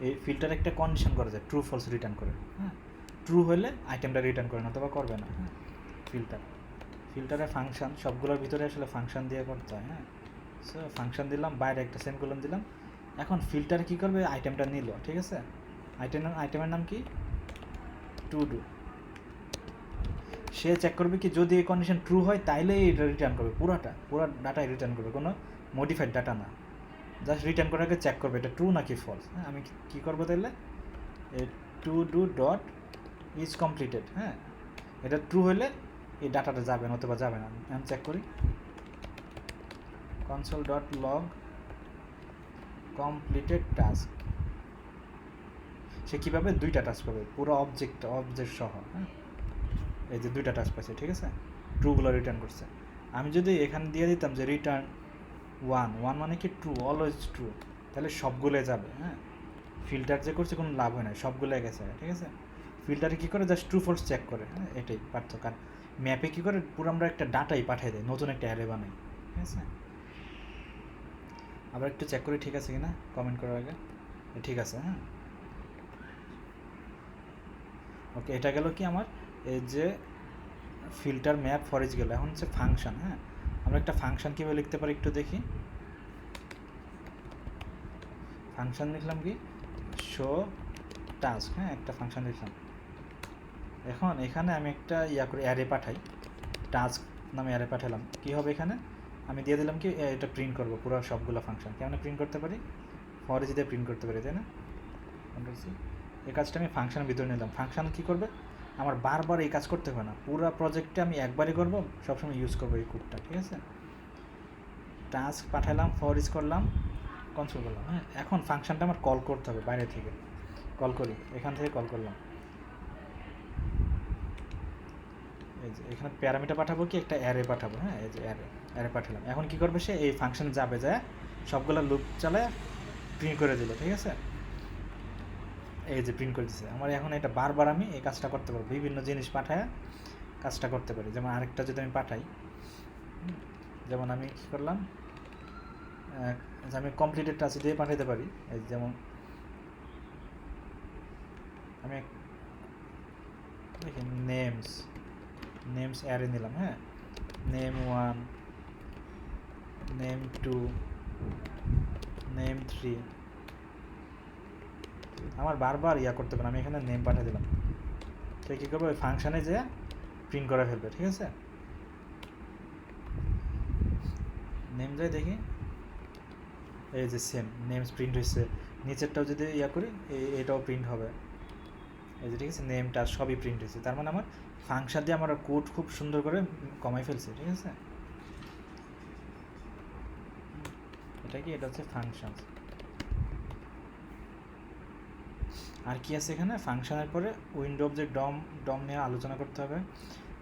এই ফিল্টার একটা কন্ডিশন করা যায়, ট্রু ফলস রিটার্ন করে। হ্যাঁ, ট্রু হলে আইটেমটা রিটার্ন করে না, অথবা করবে না। হ্যাঁ, ফিল্টারের ফাংশন সবগুলোর ভিতরে আসলে ফাংশন দিয়ে করতে হয়। হ্যাঁ, সো ফাংশন দিলাম, বাইরে একটা সেমিকোলন দিলাম। এখন ফিল্টার কী করবে, আইটেমটা নিল। ঠিক আছে, আইটেমের নাম কি, টু ডু। সে চেক করবে কি, যদি এই কন্ডিশন ট্রু হয় তাইলে এটা রিটার্ন করবে, পুরো ডাটাই রিটার্ন করবে, কোনো মডিফাইড ডাটা না। জাস্ট রিটার্ন করার আগে চেক করবে এটা ট্রু নাকি ফলস। হ্যাঁ, আমি কী করবো তাহলে, to do dot is completed. হ্যাঁ, এটা ট্রু হলে এই ডাটাটা যাবে না, অথবা যাবে না। আমি চেক করি, console dot log completed task. সে কীভাবে 2টা টাস্ক পাবে, পুরো অবজেক্ট সহ। হ্যাঁ, এই যে 2টা টাস্ক পাইছে। ঠিক আছে, ট্রুগুলো রিটার্ন করছে। আমি যদি এখানে দিয়ে দিতাম যে রিটার্ন 1 মানে কি ট্রু, অলওয়েজ ট্রু, তাহলে সবগুলোই যাবে। হ্যাঁ, ফিল্টার যে করছে কোনো লাভ হয় না, সবগুলোই গেছে। ঠিক আছে, ফিল্টারে কী করে, জাস্ট ট্রু ফলস চেক করে। হ্যাঁ, এটাই পার্থক্য। আর ম্যাপে কী করে, পুরো আমরা একটা ডাটাই পাঠিয়ে দেয়, নতুন একটা অ্যারে বানাই। ঠিক আছে, আবার একটু চেক করি ঠিক আছে কি না, কমেন্ট করার আগে। ঠিক আছে। হ্যাঁ, ওকে, এটা গেল কি আমার এই যে ফিল্টার ম্যাপ ফরেজ গেল। এখন হচ্ছে ফাংশন। হ্যাঁ, আমরা একটা ফাংশন কীভাবে লিখতে পারি একটু দেখি। ফাংশন লিখলাম কি, শো টাস্ক। হ্যাঁ, একটা ফাংশন লিখলাম। এখন এখানে আমি একটা করে অ্যারে পাঠাই, টাস্ক নামে অ্যারে পাঠালাম। কী হবে, এখানে আমি দিয়ে দিলাম কি, এটা প্রিন্ট করবো পুরো সবগুলো ফাংশন। কেমন প্রিন্ট করতে পারি, ফরেজ দিয়ে প্রিন্ট করতে পারি, তাই না। এই কাজটা আমি ফাংশনের ভিতরে নিলাম। ফাংশন কী করবে, আমার বারবার এই কাজ করতে হবে না, পুরো প্রজেক্টে আমি একবারই করবো, সবসময় ইউজ করবো এই কোডটা। ঠিক আছে, টাস্ক পাঠালাম, ফরওয়ার্ড করলাম, কনসোল করলাম। হ্যাঁ, এখন ফাংশনটা আমার কল করতে হবে বাইরে থেকে। কল করি, এখান থেকে কল করলাম। এই যে এখানে প্যারামিটার পাঠাবো কি, একটা অ্যারে পাঠাবো। হ্যাঁ, এই যে অ্যারে পাঠালাম। এখন কী করবে সে, এই ফাংশনে যাবে, যায় সবগুলো লুপ চালায় প্রিন্ট করে দিল। ঠিক আছে, এই যে প্রিন্ট করে দিচ্ছে আমার। এখন এটা বারবার আমি এই কাজটা করতে পারবো, বিভিন্ন জিনিস পাঠায় কাজটা করতে পারি। যেমন আরেকটা যদি আমি পাঠাই, যেমন আমি কী করলাম, আমি কমপ্লিটেড টাচ দিয়ে পাঠাতে পারি। এই যেমন আমি দেখি নেমস অ্যারে নিলাম, হ্যাঁ, নেম 1, নেম 2, নেম 3, আমার বারবার করতে পারে। আমি এখানে নেম পাঠিয়ে দিলাম, তো কী করবো, ওই ফাংশানে যে প্রিন্ট করে ফেলবে, ঠিক আছে। নেম যাই দেখি, এই যে সেম নেমস প্রিন্ট হয়েছে। নিচেরটাও যদি করি, এটাও প্রিন্ট হবে, এই যে, ঠিক আছে, নেমটা সবই প্রিন্ট হয়েছে। তার মানে আমার ফাংশন দিয়ে আমার কোড খুব সুন্দর করে কমাই ফেলছে, ঠিক আছে। এটা কি, এটা হচ্ছে ফাংশন। আর কি আছে এখানে, ফাংশনের পরে উইন্ডো অবজেক্ট ডম নিয়ে আলোচনা করতে হবে,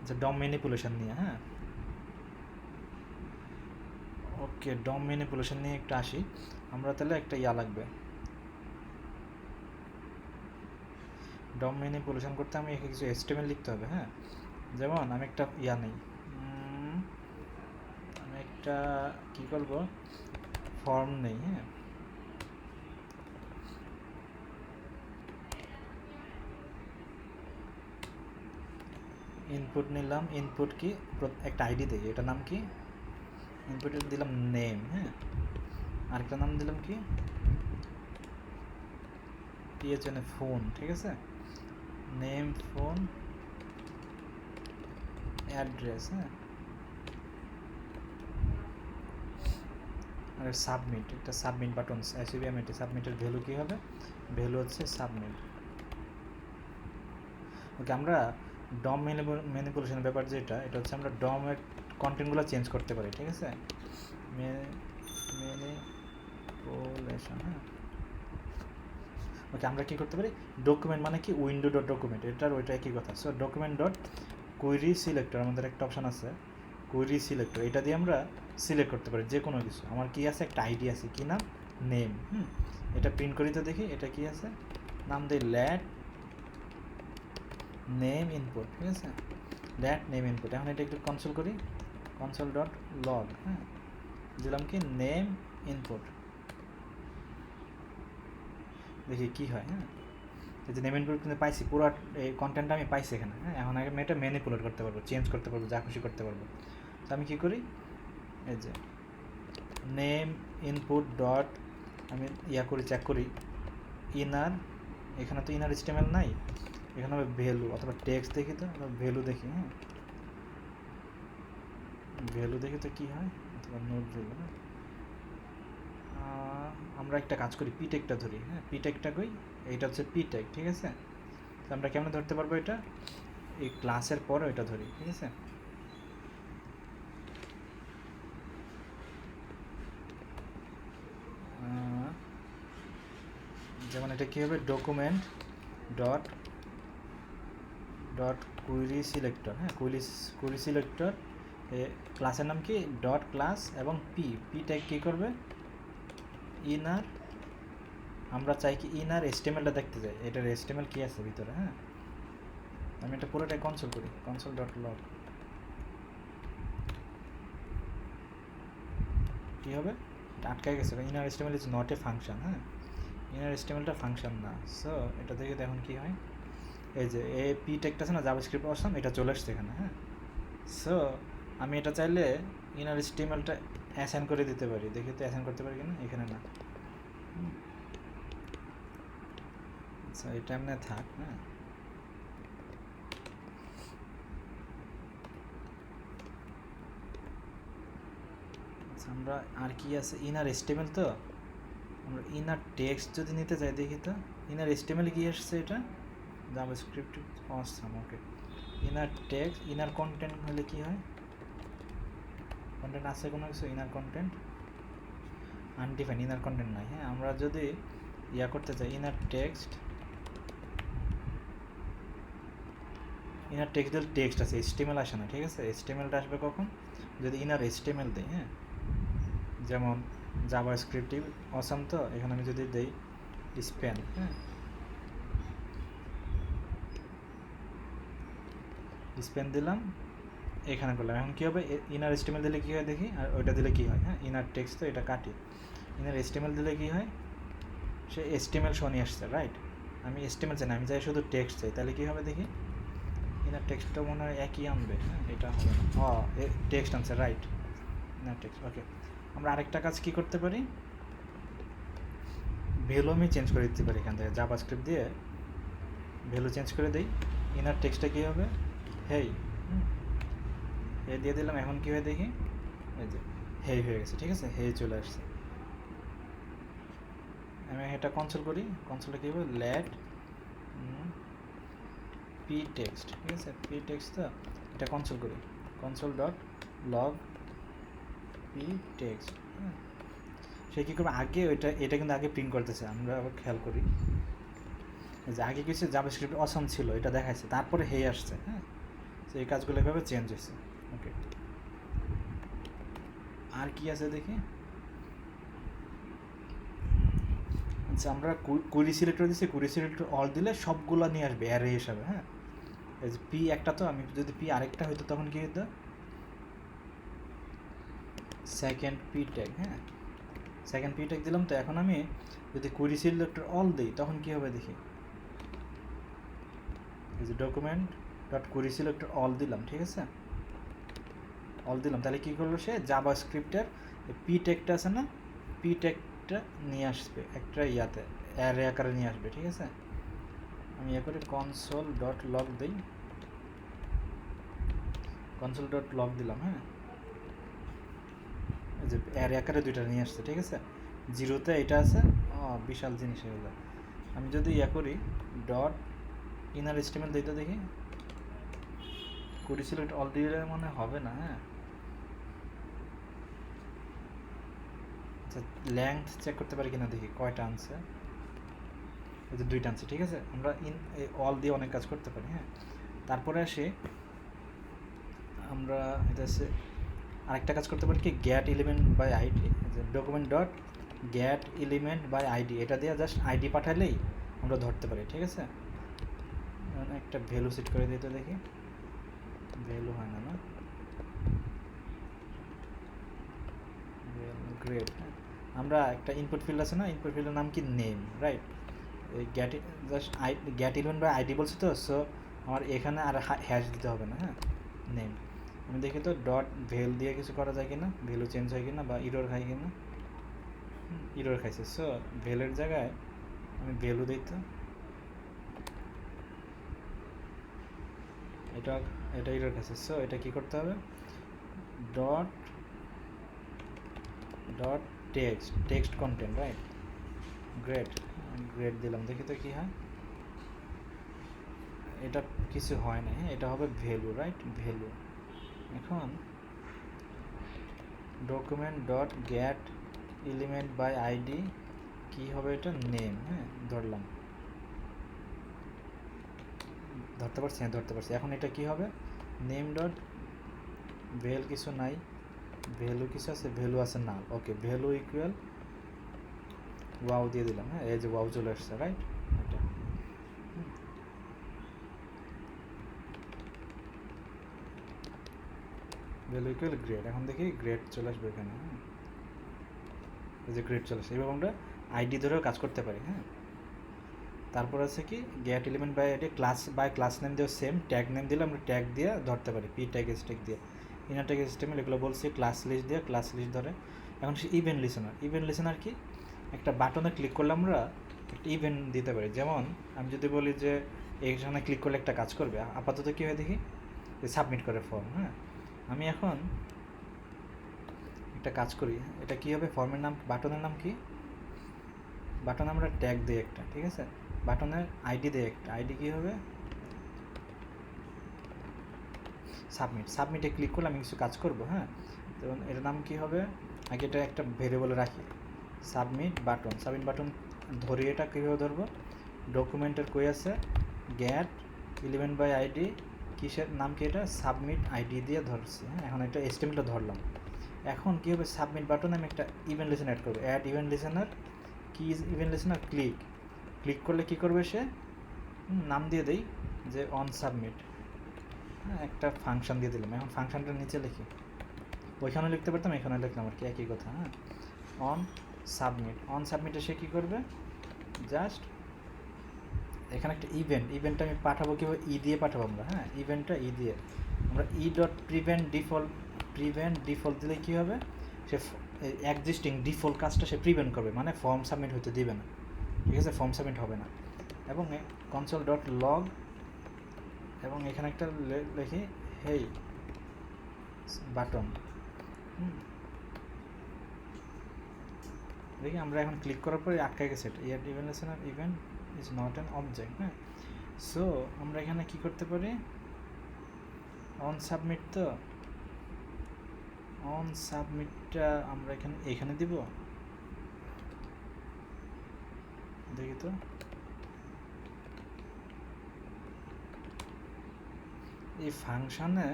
যে ডম ম্যানিপুলেশন নিয়ে, হ্যাঁ। ওকে, ডম ম্যানিপুলেশন নিয়ে একটু আসি আমরা। তাহলে একটা লাগবে, ডম ম্যানিপুলেশন করতে আমি কিছু HTML লিখতে হবে, হ্যাঁ। যেমন আমি একটা নেই, আমি একটা কী করবো, ফর্ম নেই, হ্যাঁ। ইনপুট নিলাম, ইনপুট কি, একটা আইডি দেখি, এটার নাম কি, ইনপুট দিলাম নেম, হ্যাঁ। আরেকটা নাম দিলাম কি, PHN ফোন, ঠিক আছে, নেম ফোন অ্যাড্রেস, হ্যাঁ। আর সাবমিট, একটা সাবমিট বাটন, SUBMIT, সাবমিটের ভ্যালু কী হবে, ভ্যালু হচ্ছে সাবমিট। ওকে, আমরা ডম ম্যানিপুলেশনের ব্যাপার যেটা, এটা হচ্ছে আমরা ডমের কন্টেন্টগুলো চেঞ্জ করতে পারি, ঠিক আছে, ম্যানিপুলেশন, হ্যাঁ। ওকে, আমরা কী করতে পারি, ডকুমেন্ট মানে কি, উইন্ডো ডট ডকুমেন্ট, এটার ওইটা একই কথা। So document dot query selector, আমাদের একটা অপশান আছে কোয়েরি সিলেক্টর, এটা দিয়ে আমরা সিলেক্ট করতে পারি যে কোনো কিছু। আমার কি আছে, একটা আইডি আছে, কি নাম, নেম, এটা প্রিন্ট করি তো দেখি, এটা কি আছে, নাম দিই ল্যাট নেম ইনপুট, ঠিক আছে, ল্যাট নেম ইনপুট। এখন এটা একটু কনসোল করি, কনসোল ডট লগ, হ্যাঁ, দিলাম কি, নেম ইনপুট, দেখি কী হয়, হ্যাঁ। এই যে নেম ইনপুট কিন্তু পাইছি, পুরো এই কন্টেন্টটা আমি পাইছি এখানে, হ্যাঁ। এখন আমি এটা ম্যানিপুলেট করতে পারবো, চেঞ্জ করতে পারবো, যা খুশি করতে পারবো। তো আমি কী করি, এই যে নেম ইনপুট ডট, আমি করি, চেক করি, ইনার, এখানে তো ইনার HTML নাই, এখানে হবে ভ্যালু অথবা টেক্সট দেখি, তো ভ্যালু দেখি, হ্যাঁ, ভ্যালু দেখি তো কী হয়, অথবা নোট ভ্যালু, হ্যাঁ। আমরা একটা কাজ করি, পিটেকটা ধরি, হ্যাঁ, পিটেকটা কই, এইটা হচ্ছে পিটেক, ঠিক আছে। তো আমরা কেমন ধরতে পারবো এটা, এই ক্লাসের পরে ওইটা ধরি, ঠিক আছে। যেমন এটা কী হবে, document dot dot query selector, হ্যাঁ, কুইরি সিলেক্টর, ক্লাসের নাম কি, ডট ক্লাস, এবং পি ট্যাগ কী করবে, ইনার, আমরা চাই কি, ইনার HTML-টা দেখতে চাই, এটার HTML কী আছে ভিতরে, হ্যাঁ। আমি এটা পুরোটাই কনসোল করি, কনসোল ডট লগ, কী হবে, এটা আটকায় গেছে, inner HTML is not a function, হ্যাঁ, ইনার HTML-টা ফাংশন না। সো এটা দেখে দেখুন কী হয়, এই যে পি ট্যাগটা আছে না, জাভাস্ক্রিপ্ট অসাম, এটা চলে আসছে এখানে, হ্যাঁ। সো আমি এটা চাইলে ইনার HTML-টা অ্যাসাইন করে দিতে পারি, দেখি তো অ্যাসাইন করতে পারি কিনা, এখানে না। আচ্ছা, এটা এমনি থাক, হ্যাঁ। আচ্ছা, আমরা আর কি আছে, ইনার HTML, তো আমরা ইনার টেক্সট যদি নিতে চাই, দেখি তো ইনার HTML কি আসছে, এটা জাভাস্ক্রিপ্ট অসাম, ওকে। ইনার টেক্সট, ইনার কন্টেন্ট হলে কি হয়, কন্টেন্ট আছে কোনো কিছু, inner content undefined, inner content নাই, হ্যাঁ। আমরা যদি করতে চাই, ইনার টেক্সট দিলে টেক্সট আছে, HTML আসে না, ঠিক আছে। HTML-টা আসবে কখন, যদি ইনার HTML দেই, হ্যাঁ। যেমন জাভাস্ক্রিপ্ট অসাম, তো এখানে আমি যদি দেই স্প্যান, হ্যাঁ, স্পেন দিলাম, এখানে করলাম। এখন কী হবে, ইনার এস্টিমেল দিলে কী হয় দেখি, আর ওইটা দিলে কী হয়, হ্যাঁ ইনার টেক্সট তো এটা কাটি, ইনার এস্টিমেল দিলে কী হয়, সে এস্টিমেল শো নিয়ে আসছে, রাইট। আমি এস্টিমেল চাই না, আমি চাই শুধু টেক্সট চাই, তাহলে কী হবে দেখি, ইনার টেক্সটটা মনে হয় একই আনবে, হ্যাঁ এটা হবে না, টেক্সট আনছে, রাইট ইনার টেক্সট। ওকে, আমরা আরেকটা কাজ কী করতে পারি, ভ্যালু আমি চেঞ্জ করে দিতে পারি এখান থেকে, জাভাস্ক্রিপ্ট দিয়ে ভ্যালু চেঞ্জ করে দিই। ইনার টেক্সটটা কী হবে, হেই, হে দিয়ে দিলাম। এখন কী হয় দেখি, এই যে হেই হয়ে গেছে, ঠিক আছে, হেই চলে আসছে। আমি এটা কনসোল করি, কনসোলে কী হবে, লেট পি টেক্সট, ঠিক আছে, পি টেক্সট, তো এটা কনসোল করি, console dot log P text. সে কী করবে, আগে এটা কিন্তু আগে প্রিন্ট করতেছে, আমরা আবার খেয়াল করি যে আগে কিছু জাভাস্ক্রিপ্ট অসম ছিল, এটা দেখাচ্ছে, তারপরে হেই আসছে, হ্যাঁ, তো এই কাজগুলো এভাবে চেঞ্জ হয়েছে। ওকে, আর কি আছে দেখি, আচ্ছা আমরা কুড়ি সিলেক্টর দিচ্ছি, কুড়ি সিলেক্টর অল দিলে সবগুলো নিয়ে আসবে অ্যারে হিসাবে, হ্যাঁ। এই যে পি একটা, তো আমি যদি পি আরেকটা হইতো তখন কী হতো, সেকেন্ড পি ট্যাগ, হ্যাঁ সেকেন্ড পি ট্যাগ দিলাম। তো এখন আমি যদি কুড়ি সিলেক্টর অল দিই তখন কী হবে দেখি, এই যে ডকুমেন্ট ডট কুড়ি সিলেক্টর অল দিলাম, ঠিক আছে, অল দিলাম, তাহলে কী করলো সে, জাভাস্ক্রিপ্টের পি ট্যাগটা আছে না, পি ট্যাগটা নিয়ে আসবে একটা ইয়াতে, অ্যারে আকারে নিয়ে আসবে, ঠিক আছে। আমি ইয়ে করে কনসোল ডট লগ দিই, কনসোল ডট লগ দিলাম, হ্যাঁ, এই যে অ্যারে আকারে দুইটা নিয়ে আসছে, ঠিক আছে, জিরোতে এটা আছে, বিশাল জিনিস হয়ে গেল। আমি যদি ইয়ে করি ডট ইনার এস্টিমেল দিই, তো দেখি কুড়ি সিলেক্ট অল দিলে মনে হবে না, হ্যাঁ। আচ্ছা লেংথ চেক করতে পারি কিনা দেখি, কয়টা আনছে, এই যে দুইটা আনছে, ঠিক আছে। আমরা অল দিয়ে অনেক কাজ করতে পারি, হ্যাঁ। তারপরে আসি আমরা, এটা হচ্ছে আরেকটা কাজ করতে পারি কি, get element by ID, document dot get element by ID, এটা দিয়ে জাস্ট আইডি পাঠালেই আমরা ধরতে পারি, ঠিক আছে। একটা ভ্যালু সেট করে দিতে দেখি, ভ্যালু হয় না, না গ্রেড, হ্যাঁ। আমরা একটা ইনপুট ফিল্ড আছে না, ইনপুট ফিল্ডের নাম কি, নেম, রাইট। এই গ্যাট জাস্ট গ্যাট এলিমেন্ট বাই আইডি বলছি, তো সো আমার এখানে আর হ্যাশ দিতে হবে না, হ্যাঁ, নেম। আমি দেখি তো ডট ভ্যাল দিয়ে কিছু করা যায় কিনা, ভ্যালু চেঞ্জ হয় কিনা, বা ইরর খাই কিনা, ইরর খাইছে, সো ভ্যালের জায়গায় আমি ভ্যালু দিই, তো এটা ইরর খাইছে, সো এটা কী করতে হবে, dot dot text content, right, grade দিলাম, দেখি তো কী হয়, এটা কিছু হয় না, হ্যাঁ, এটা হবে ভ্যালু, রাইট, ভ্যালু। এখন document dot get element by ID কী হবে, এটা নেম, হ্যাঁ ধরলাম, ধরতে পারছি, হ্যাঁ ধরতে পারছি। এখন এটা কি হবে, নেম ডট ভ্যাল কিছু নাই, ভ্যালু কিছু আছে, ভ্যালু আছে না, ওকে, ভ্যালু ইকুয়াল ওয়াও দিয়ে দিলাম, হ্যাঁ, এই যে ওয়াও চলে আসছে, রাইট, এটা ভ্যালু ইকুয়াল গ্রেড। এখন দেখি গ্রেড চলে আসবে এখানে, হ্যাঁ এই যে গ্রেড চলে আসছে। এবার আমরা আইডি ধরেও কাজ করতে পারি, হ্যাঁ। তারপর আছে কি, get element by ID, class by class name দিয়েও সেম, ট্যাগ নেম দিলে আমরা ট্যাগ দিয়ে ধরতে পারি, পি ট্যাগ এস ট্যাগ দিয়ে, ইনার ট্যাগ সিস্টেমে এগুলো বলছি, ক্লাস লিস্ট দিয়ে ক্লাস লিস্ট ধরে। এখন সে ইভেন্ট লিসেনার কি, একটা বাটনে ক্লিক করলে আমরা একটা ইভেন্ট দিতে পারি। যেমন আমি যদি বলি যে এইখানে ক্লিক করলে একটা কাজ করবে, আপাতত কী হয় দেখি, যে সাবমিট করে ফর্ম, হ্যাঁ। আমি এখন একটা কাজ করি, এটা কী হবে, ফর্মের নাম, বাটনের নাম কি, বাটন আমরা ট্যাগ দিই একটা, ঠিক আছে, বাটনের আইডি দিই একটা, আইডি কী হবে, সাবমিটে ক্লিক করলে আমি কিছু কাজ করবো, হ্যাঁ। যেমন এটার নাম কী হবে, আগে এটা একটা ভেরিয়েবলে রাখি, সাবমিট বাটন ধরি, এটা কীভাবে ধরবো, ডকুমেন্টের কই আছে, গ্যাট এলিমেন্ট বাই আইডি, কিসের নাম কি, এটা সাবমিট আইডি দিয়ে ধরছি, হ্যাঁ। এখন এটা এস্টিমেটটা ধরলাম। এখন কী হবে, সাবমিট বাটনে আমি একটা ইভেন্ট লিসেনার অ্যাড করবো, অ্যাড ইভেন্ট লিসেনার, কি ইভেন্ট লিসেনার, ক্লিক করলে কী করবে সে, নাম দিয়ে দেই যে অন সাবমিট, হ্যাঁ, একটা ফাংশন দিয়ে দিলাম। এখন ফাংশনটার নিচে লিখি, ওইখানে লিখতে পারতাম, এখানে লিখলাম আর কি, একই কথা। হ্যাঁ, অন সাবমিটে সে কী করবে, জাস্ট এখানে একটা ইভেন্টটা আমি পাঠাবো কীভাবে, দিয়ে পাঠাবো আমরা। হ্যাঁ, ইভেন্টটা দিয়ে আমরা ডট প্রিভেন্ট ডিফল্ট দিলে কী হবে, সে এক্সিস্টিং ডিফল্ট কাজটা সে প্রিভেন্ট করবে, মানে ফর্ম সাবমিট হতে দিবে না। ঠিক আছে, ফর্ম সাবমিট হবে না। এবং কনসোল ডট লগ, এবং এখানে একটা লিখি হেই বাটন। দেখি আমরা এখন ক্লিক করার পরে আটকে গেছে, event is not an object. হ্যাঁ, সো আমরা এখানে কি করতে পারি, অন সাবমিটটা আমরা এখানে দিব। দেখি তো, এই ফাংশনে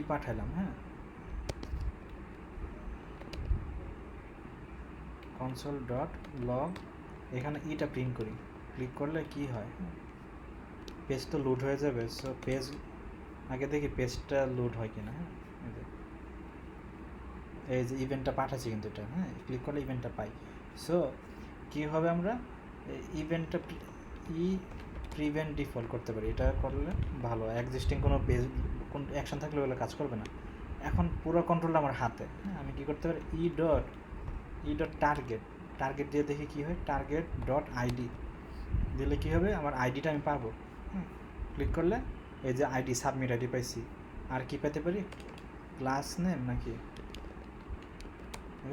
পাঠালাম। হ্যাঁ, কনসোল ডট লগ, এখানে ইটা প্রিন্ট করি, ক্লিক করলে কি হয়, পেজ তো লোড হয়ে যাবে। সো পেজ আগে দেখি পেজটা লোড হয় কিনা। হ্যাঁ, এই যে ইভেন্টটা পাঠাচ্ছি কিন্তু এটা। হ্যাঁ, ক্লিক করলে ইভেন্টটা পাই। সো কী হবে, আমরা ইভেন্টটা প্রিভেন্ট ডিফল্ট করতে পারি। এটা করলে ভালো, এক্সিস্টিং কোনো পেজ কোন অ্যাকশন থাকলে ওগুলো কাজ করবে না। এখন পুরো কন্ট্রোলটা আমার হাতে। হ্যাঁ, আমি কী করতে পারি, ডট টার্গেট দিয়ে দেখি কী হয়, টার্গেট ডট আইডি দিলে কী হবে, আমার আইডিটা আমি পাবো। হ্যাঁ, ক্লিক করলে এই যে আইডি, সাবমিট আইডি পাইছি। আর কি পেতে পারি, ক্লাস নেম নাকি,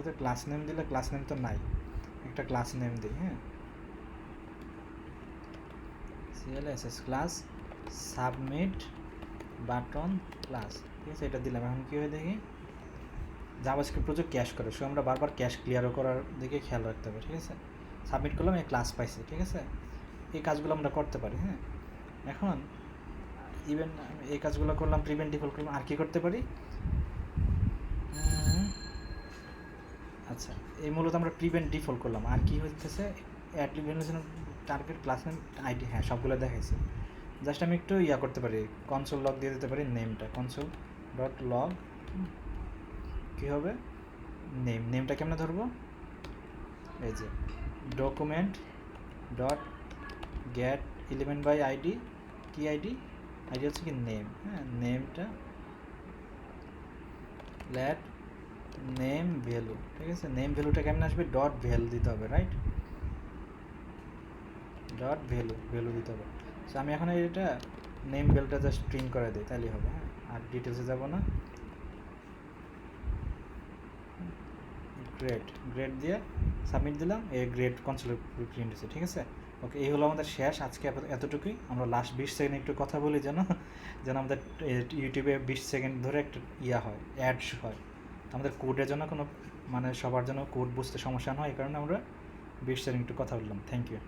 তো ক্লাস নেম দিলে, ক্লাস নেম তো নাই, একটা ক্লাস নেম দিই। হ্যাঁ, CLSS class submit button class. ঠিক আছে, এটা দিলাম। এখন কী হয় দেখি, জাভাস্ক্রিপ্ট প্রচুর ক্যাশ করে, সো আমরা বারবার ক্যাশ ক্লিয়ারও করার দিকে খেয়াল রাখতে হবে। ঠিক আছে, সাবমিট করলাম, এই ক্লাস পাইছি। ঠিক আছে, এই কাজগুলো আমরা করতে পারি। হ্যাঁ, এখন ইভেন এই কাজগুলো করলাম, প্রিভেন্ট ডিফল্ট করলাম। আর কি করতে পারি, আচ্ছা, এই মূলত আমরা প্রিভেন্ট ডিফল্ট করলাম। আর কি হচ্ছে, টার্গেট ক্লাস নেম আইডি, হ্যাঁ সবগুলো দেখাইছি। জাস্ট আমি একটু করতে পারি, কনসোল লগ দিয়ে দিতে পারি নেমটা, কনসোল ডট লগ। কী হবে, নেমটা কেমনে ধরবো, এই যে document dot get element by ID. কি আইডি হচ্ছে কি নেম। হ্যাঁ, নেমটা লেট নেম ভ্যালু। ঠিক আছে, নেম ভ্যালুটা কেমন আসবে, ডট ভ্যালু দিতে হবে, রাইট, ডট ভ্যালু দিতে হবে। সো আমি এখন এটা নেম ভ্যালুটা জাস্ট প্রিন্ট করে দিই, তাহলেই হবে। হ্যাঁ, আর ডিটেলসে যাব না। গ্রেড দিয়ে সাবমিট দিলাম, এই গ্রেড কনসোলে প্রিন্ট হয়েছে। ঠিক আছে, ওকে, এই হলো আমাদের শেষ আজকে এতটুকুই। আমরা লাস্ট 20 সেকেন্ড একটু কথা বলি, যেন আমাদের ইউটিউবে 20 সেকেন্ড ধরে একটা হয়, অ্যাডস হয়। আমাদের কোডের জন্য কোনো, মানে সবার জন্য কোড বুঝতে সমস্যা না হয়, এই কারণে আমরা 20 সেকেন্ড একটু কথা বললাম। Thank you.